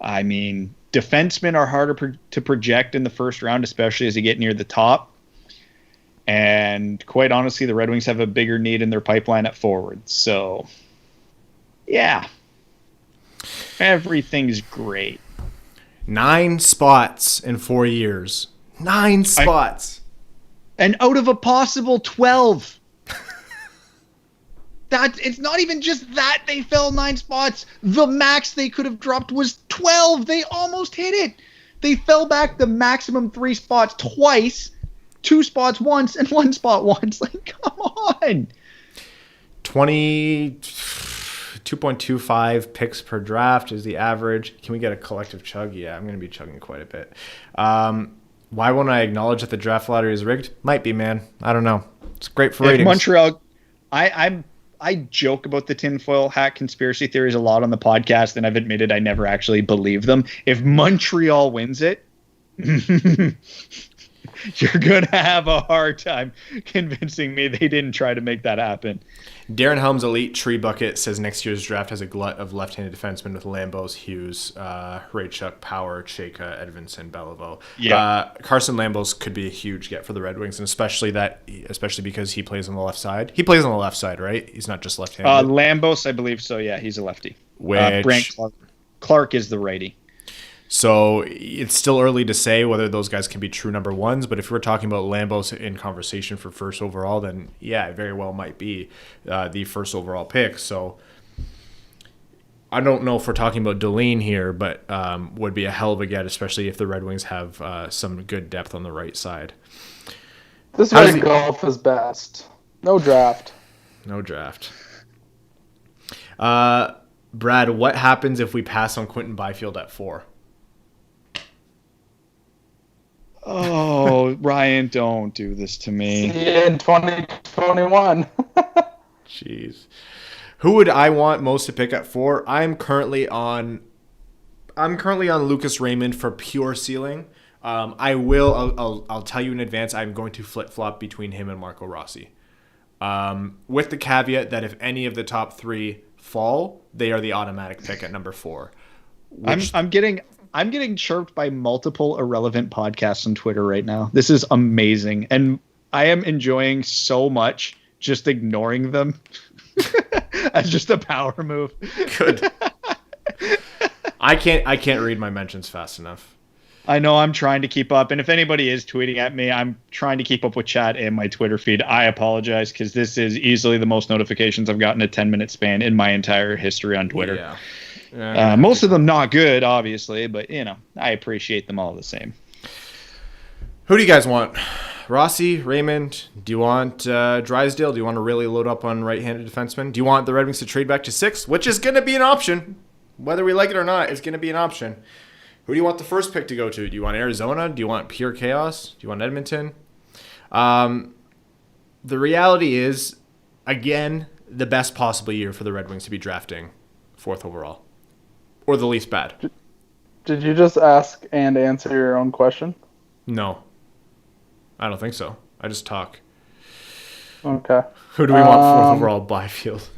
I mean, defensemen are harder to project in the first round, especially as you get near the top. And quite honestly, the Red Wings have a bigger need in their pipeline at forward. So, yeah, everything's great. 9 spots in 4 years. 9 spots. And out of a possible 12. It's not even just that they fell 9 spots. The max they could have dropped was 12. They almost hit it. They fell back the maximum 3 spots twice, 2 spots once, and 1 spot once. Like, come on. 2.25 picks per draft is the average. Can we get a collective chug? Yeah, I'm going to be chugging quite a bit. Why won't I acknowledge that the draft lottery is rigged? Might be, man. I don't know. It's great for ratings. Montreal, I joke about the tinfoil hat conspiracy theories a lot on the podcast, and I've admitted I never actually believe them. If Montreal wins it, you're going to have a hard time convincing me they didn't try to make that happen. Darren Helm's Elite Tree Bucket says next year's draft has a glut of left-handed defensemen with Lambos, Hughes, Raychuk, Power, Chayka, Edvinson, Beliveau. Yeah. Carson Lambos could be a huge get for the Red Wings, and especially because he plays on the left side. He plays on the left side, right? He's not just left-handed. Lambos, I believe so. Yeah, he's a lefty. Brant Clark is the righty. So it's still early to say whether those guys can be true number ones, but if we're talking about Lambos in conversation for 1st overall, then yeah, it very well might be the 1st overall pick. So I don't know if we're talking about Deline here, but would be a hell of a get, especially if the Red Wings have some good depth on the right side. This way golf is best. No draft. No draft. Brad, what happens if we pass on Quinton Byfield at 4? Oh, Ryan, don't do this to me. See you in 2021. Jeez. Who would I want most to pick at 4? I'm currently on Lucas Raymond for pure ceiling. I'll tell you in advance, I'm going to flip-flop between him and Marco Rossi. With the caveat that if any of the top 3 fall, they are the automatic pick at number 4. I'm getting chirped by multiple irrelevant podcasts on Twitter right now. This is amazing. And I am enjoying so much just ignoring them as just a power move. Good. I can't read my mentions fast enough. I know I'm trying to keep up. And if anybody is tweeting at me, I'm trying to keep up with chat and my Twitter feed. I apologize because this is easily the most notifications I've gotten in a 10-minute span in my entire history on Twitter. Yeah. Most of them not good, obviously, but, I appreciate them all the same. Who do you guys want? Rossi, Raymond? Do you want Drysdale? Do you want to really load up on right-handed defensemen? Do you want the Red Wings to trade back to 6, which is going to be an option? Whether we like it or not, it's going to be an option. Who do you want the first pick to go to? Do you want Arizona? Do you want pure chaos? Do you want Edmonton? The reality is, again, the best possible year for the Red Wings to be drafting 4th overall. Or the least bad. Did you just ask and answer your own question? No. I don't think so. I just talk. Okay. Who do we want 4th overall? Byfield.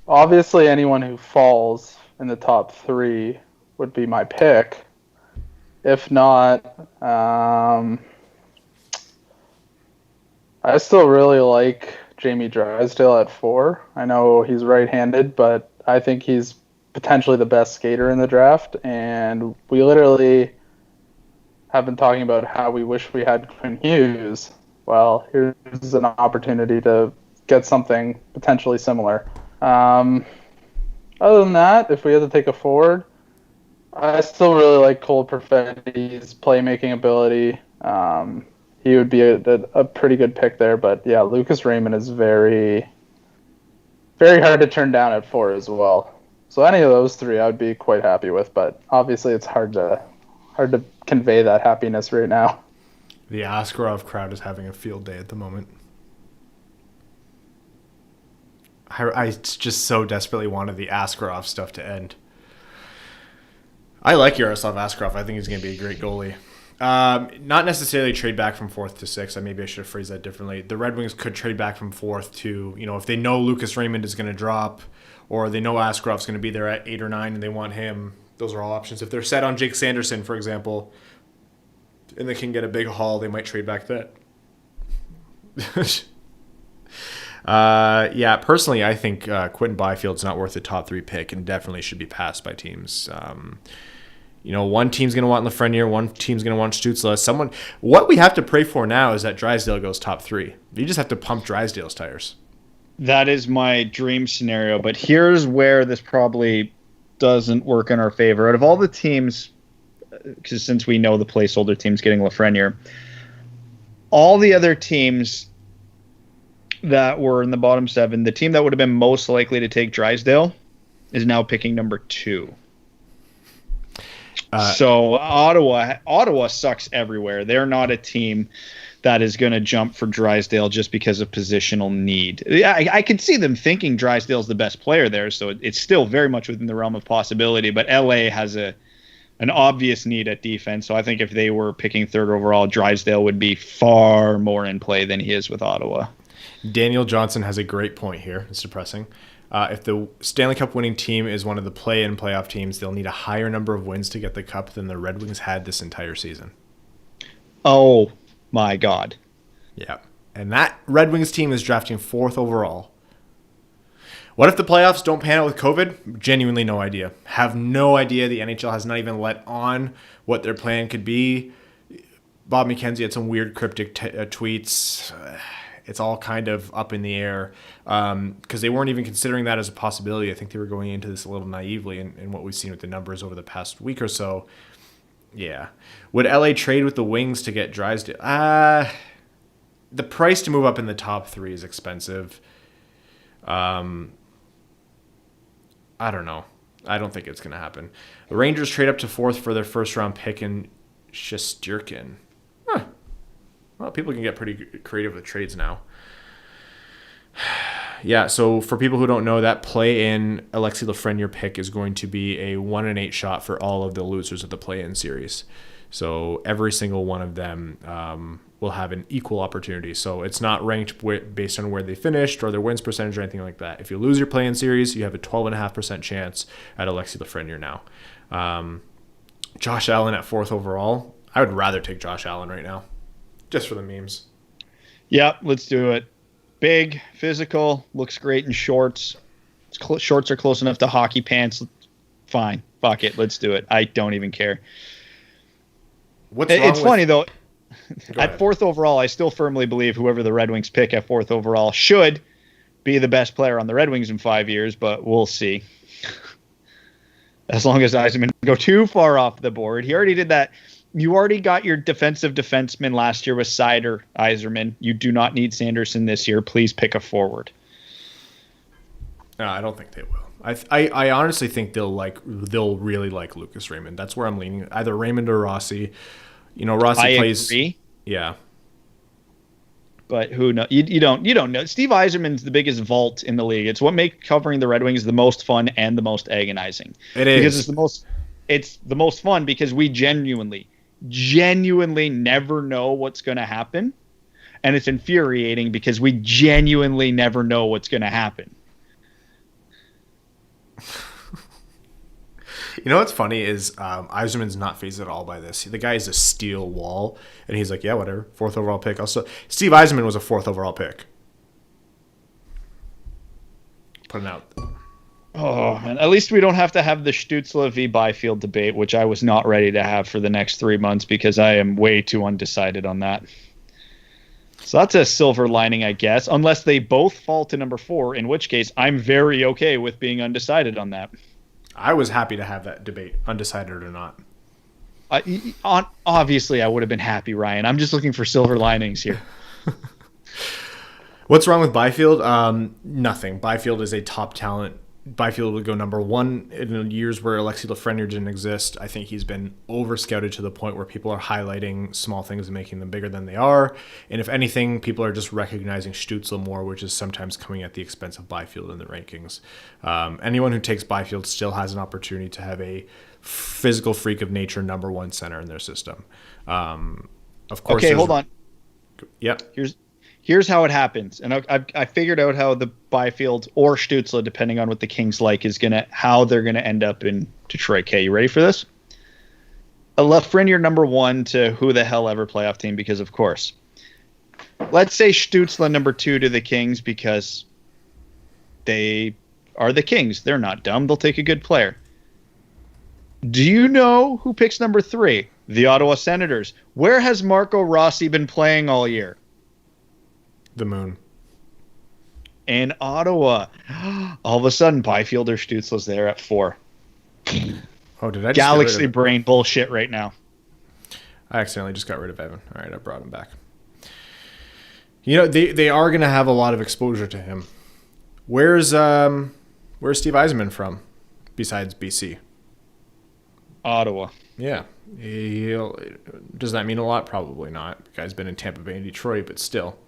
Obviously, anyone who falls in the top 3 would be my pick. If not, I still really like Jamie Drysdale at 4. I know he's right-handed, but I think he's potentially the best skater in the draft, and we literally have been talking about how we wish we had Quinn Hughes. Well, here's an opportunity to get something potentially similar. Other than that, if we had to take a forward, I still really like Cole Perfetti's playmaking ability. He would be a pretty good pick there, but yeah, Lucas Raymond is very, very hard to turn down at 4 as well. So any of those 3 I would be quite happy with, but obviously it's hard to convey that happiness right now. The Askarov crowd is having a field day at the moment. I just so desperately wanted the Askarov stuff to end. I like Yaroslav Askarov. I think he's going to be a great goalie. Not necessarily trade back from 4th to 6th. Maybe I should have phrased that differently. The Red Wings could trade back from 4th to, if they know Lucas Raymond is going to drop, or they know Askarov's going to be there at 8 or 9 and they want him. Those are all options. If they're set on Jake Sanderson, for example, and they can get a big haul, they might trade back that. Yeah, personally, I think Quentin Byfield's not worth a top 3 pick and definitely should be passed by teams. One team's going to want Lafreniere, one team's going to want Stutzle. What we have to pray for now is that Drysdale goes top 3. You just have to pump Drysdale's tires. That is my dream scenario, but here's where this probably doesn't work in our favor. Out of all the teams, because since we know the placeholder team's getting Lafreniere, all the other teams that were in the bottom 7, the team that would have been most likely to take Drysdale is now picking number 2. So Ottawa sucks everywhere. They're not a team that is going to jump for Drysdale just because of positional need. I could see them thinking Drysdale's the best player there, so it's still very much within the realm of possibility. But LA has an obvious need at defense, so I think if they were picking 3rd overall, Drysdale would be far more in play than he is with Ottawa. Daniel Johnson has a great point here. It's depressing. If the Stanley Cup winning team is one of the play-in playoff teams, they'll need a higher number of wins to get the cup than the Red Wings had this entire season. Oh, my God. Yeah. And that Red Wings team is drafting 4th overall. What if the playoffs don't pan out with COVID? Genuinely no idea. Have no idea. The NHL has not even let on what their plan could be. Bob McKenzie had some weird cryptic tweets. It's all kind of up in the air because they weren't even considering that as a possibility. I think they were going into this a little naively in what we've seen with the numbers over the past week or so. Yeah. Would LA trade with the Wings to get Drysdale? The price to move up in the top 3 is expensive. I don't know. I don't think it's going to happen. The Rangers trade up to 4th for their first-round pick in Shesterkin. Huh. Well, people can get pretty creative with trades now. Yeah, so for people who don't know, that play-in Alexis Lafreniere pick is going to be a 1-8 shot for all of the losers of the play-in series. So every single one of them will have an equal opportunity. So it's not ranked based on where they finished or their wins percentage or anything like that. If you lose your play-in series, you have a 12.5% chance at Alexis Lafreniere now. Josh Allen at 4th overall. I would rather take Josh Allen right now, just for the memes. Yeah, let's do it. Big, physical, looks great in shorts. Shorts are close enough to hockey pants. Fine. Fuck it. Let's do it. I don't even care. It's funny, though. At 4th overall, I still firmly believe whoever the Red Wings pick at 4th overall should be the best player on the Red Wings in 5 years, but we'll see. As long as Yzerman go too far off the board. He already did that. You already got your defensive defenseman last year with Seider, Yzerman. You do not need Sanderson this year. Please pick a forward. No, I don't think they will. I honestly think they'll really like Lucas Raymond. That's where I'm leaning. Either Raymond or Rossi. Rossi plays. Agree. Yeah. But who knows? You don't know. Steve Yzerman's the biggest vault in the league. It's what makes covering the Red Wings the most fun and the most agonizing. It is. Because it's the most fun because we genuinely never know what's going to happen. And it's infuriating because we genuinely never know what's going to happen. You know what's funny is Yzerman's not fazed at all by this. The guy is a steel wall, and he's like, yeah, whatever, 4th overall pick. Also, Steve Yzerman was a 4th overall pick. Putting out. Oh, man. At least we don't have to have the Stutzle v. Byfield debate, which I was not ready to have for the next 3 months because I am way too undecided on that. So that's a silver lining, I guess, unless they both fall to number 4, in which case I'm very okay with being undecided on that. I was happy to have that debate, undecided or not. Obviously, I would have been happy, Ryan. I'm just looking for silver linings here. What's wrong with Byfield? Nothing. Byfield is a top talent. Byfield would go number 1 in years where Alexis Lafreniere didn't exist. I think he's been over-scouted to the point where people are highlighting small things and making them bigger than they are. And if anything, people are just recognizing Stutzle more, which is sometimes coming at the expense of Byfield in the rankings. Anyone who takes Byfield still has an opportunity to have a physical freak of nature number 1 center in their system. Of course. Okay, hold on. Yep. Here's how it happens, and I figured out how the Byfield or Stutzle, depending on what the Kings like, how they're gonna end up in Detroit. Okay, you ready for this? A Lafreniere number 1 to who the hell ever playoff team, because of course. Let's say Stutzle number 2 to the Kings because they are the Kings. They're not dumb. They'll take a good player. Do you know who picks number 3? The Ottawa Senators. Where has Marco Rossi been playing all year? The moon. In Ottawa. All of a sudden, Byfield or Stutzle's there at 4. Oh, did I just Galaxy brain bullshit right now. I accidentally just got rid of Evan. All right, I brought him back. You know, they are going to have a lot of exposure to him. Where's Steve Yzerman from besides BC? Ottawa. Yeah. Does that mean a lot? Probably not. The guy's been in Tampa Bay and Detroit, but still.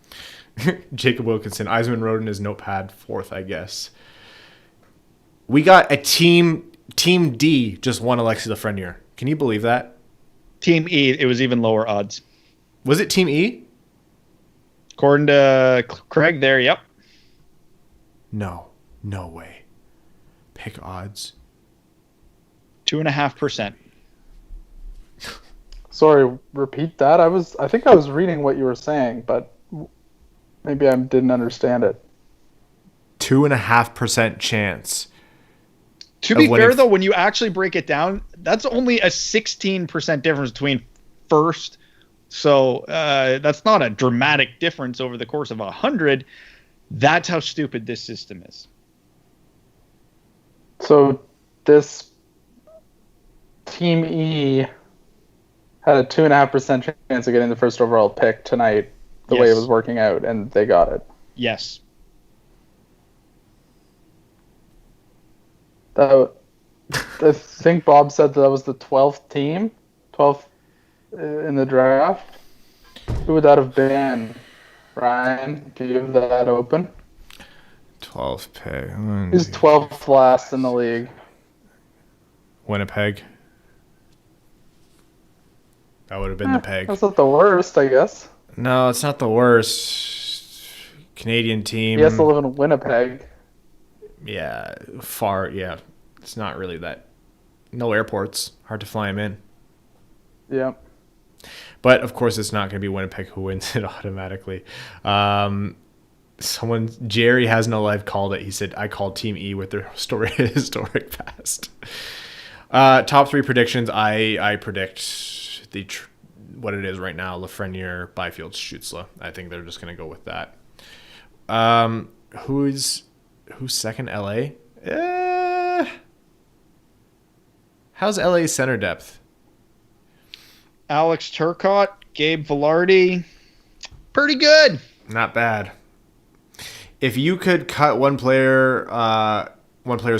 Jacob Wilkinson. Yzerman wrote in his notepad 4th, I guess. We got a Team D just won Alexis Lafreniere. Can you believe that? Team E, it was even lower odds. Was it Team E? According to Craig there, yep. No way. Pick odds. 2.5%. Sorry, repeat that. I think I was reading what you were saying, but maybe I didn't understand it. 2.5% chance. To be fair, though, when you actually break it down, that's only a 16% difference between first. So that's not a dramatic difference over the course of 100. That's how stupid this system is. So this Team E had a 2.5% chance of getting the first overall pick tonight, the way it was working out, and they got it. Yes. I think Bob said that was the 12th team, 12th in the draft. Who would that have been? Ryan, do you have that open? 12th pick. Who's 12th last in the league? Winnipeg. That would have been the peg. That's not the worst, I guess. No, it's not the worst. Canadian team. He has to live in Winnipeg. Yeah, far. Yeah, it's not really that. No airports. Hard to fly him in. Yeah. But of course, it's not going to be Winnipeg who wins it automatically. Jerry has no life called it. He said, "I called Team E with their historic past." Top 3 predictions. I predict what it is right now: Lafreniere, Byfield, Stutzle. I think they're just going to go with that. Who's second? LA. How's LA's center depth? Alex Turcotte, Gabe Velarde, pretty good. Not bad. If you could cut one player's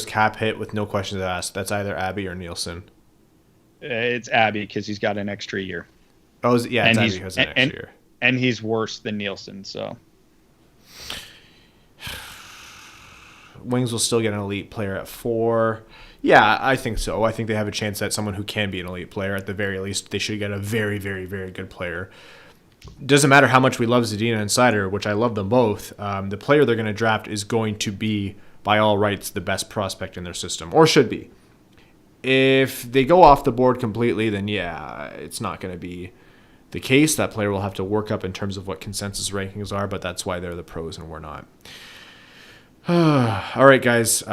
cap hit with no questions asked, that's either Abby or Nielsen. It's Abby because he's got an extra year. Oh, yeah, it's Abby who has an extra year. And he's worse than Nielsen, so. Wings will still get an elite player at 4. Yeah, I think so. I think they have a chance at someone who can be an elite player. At the very least, they should get a very, very, very good player. Doesn't matter how much we love Zadina and Sider, which I love them both. The player they're going to draft is going to be, by all rights, the best prospect in their system, or should be. If they go off the board completely, then yeah, it's not going to be the case. That player will have to work up in terms of what consensus rankings are, but that's why they're the pros and we're not. All right, guys.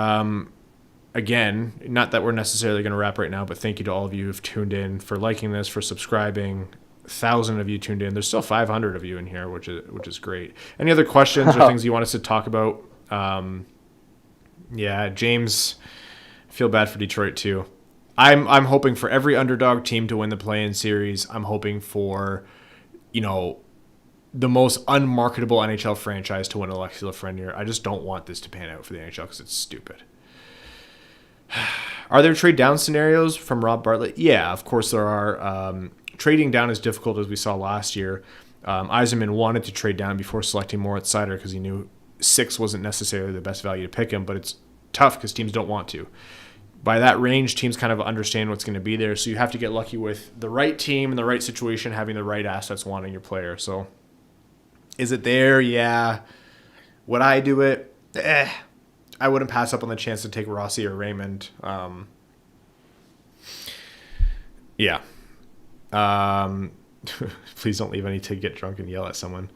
again, not that we're necessarily going to wrap right now, but thank you to all of you who've tuned in, for liking this, for subscribing. 1,000 of you tuned in. There's still 500 of you in here, which is great. Any other questions or things you want us to talk about? Yeah, James, I feel bad for Detroit too. I'm hoping for every underdog team to win the play-in series. I'm hoping for, the most unmarketable NHL franchise to win Alexis Lafreniere. I just don't want this to pan out for the NHL because it's stupid. Are there trade down scenarios from Rob Bartlett? Yeah, of course there are. Trading down is difficult, as we saw last year. Yzerman wanted to trade down before selecting Moritz Seider because he knew 6 wasn't necessarily the best value to pick him, but it's tough because teams don't want to. By that range, teams kind of understand what's going to be there, so you have to get lucky with the right team in the right situation, having the right assets wanting your player. So is it there? Yeah. Would I do it? I wouldn't pass up on the chance to take Rossi or Raymond. Yeah. Please don't leave any to get drunk and yell at someone.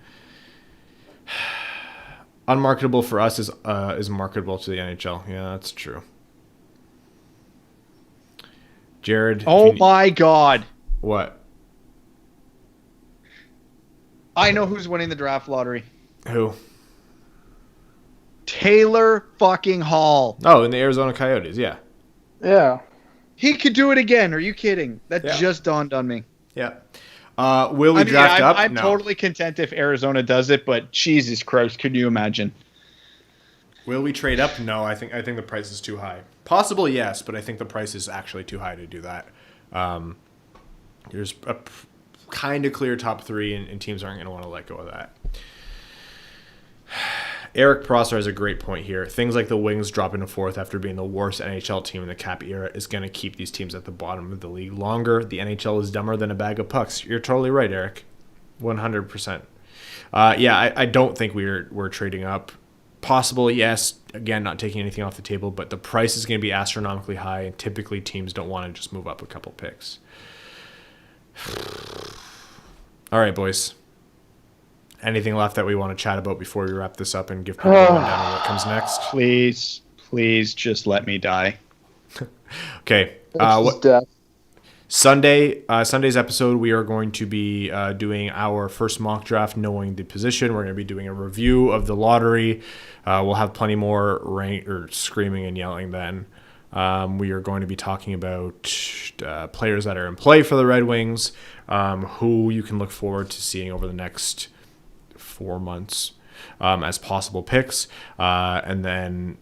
Unmarketable for us is marketable to the NHL. Yeah, that's true. Jared. Oh my God. What? I know who's winning the draft lottery. Who? Taylor fucking Hall. Oh, in the Arizona Coyotes, yeah. Yeah. He could do it again. Are you kidding? That just dawned on me. Yeah. Will we draft up? I'm No. totally content if Arizona does it, but Jesus Christ, could you imagine? Will we trade up? No, I think the price is too high. Possible, yes, but I think the price is actually too high to do that. There's a kind of clear top 3, and teams aren't going to want to let go of that. Eric Prosser has a great point here. Things like the Wings dropping to 4th after being the worst NHL team in the cap era is going to keep these teams at the bottom of the league longer. The NHL is dumber than a bag of pucks. You're totally right, Eric. 100%. Yeah, I don't think we're trading up. Possible, yes. Again, not taking anything off the table, but the price is going to be astronomically high, and typically teams don't want to just move up a couple picks. All right, boys. Anything left that we want to chat about before we wrap this up and give people a rundown on what comes next? Please, just let me die. Okay. Sunday's episode, we are going to be doing our first mock draft, knowing the position. We're going to be doing a review of the lottery. We'll have plenty more screaming and yelling then. We are going to be talking about players that are in play for the Red Wings, who you can look forward to seeing over the next 4 months as possible picks. And then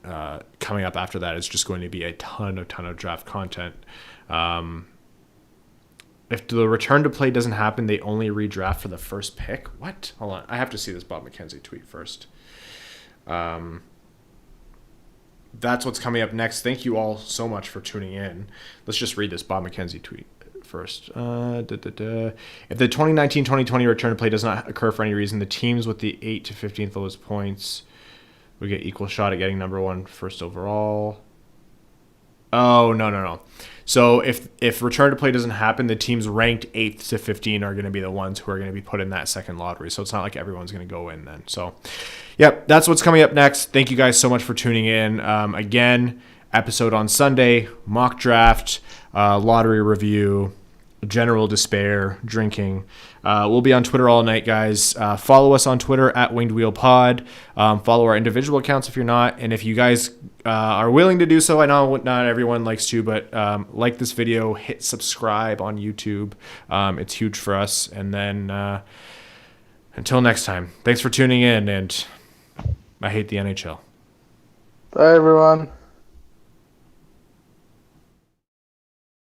coming up after that is just going to be a ton of draft content. If the return to play doesn't happen, they only redraft for the first pick. What? Hold on. I have to see this Bob McKenzie tweet first. That's what's coming up next. Thank you all so much for tuning in. Let's just read this Bob McKenzie tweet first. If the 2019-2020 return to play does not occur for any reason, the teams with the 8th to 15th lowest points will get equal shot at getting number 1 first overall. Oh, no. So if return to play doesn't happen, the teams ranked 8th to 15 are going to be the ones who are going to be put in that second lottery. So it's not like everyone's going to go in then. So, yep, that's what's coming up next. Thank you guys so much for tuning in. Again, episode on Sunday, mock draft, lottery review, general despair, drinking. We'll be on Twitter all night, guys. Follow us on Twitter at Winged Wheel Pod. Follow our individual accounts if you're not. And if you guys are willing to do so, I know not everyone likes to, but like this video, hit subscribe on YouTube. It's huge for us. And then until next time, thanks for tuning in, and I hate the NHL. Bye, everyone.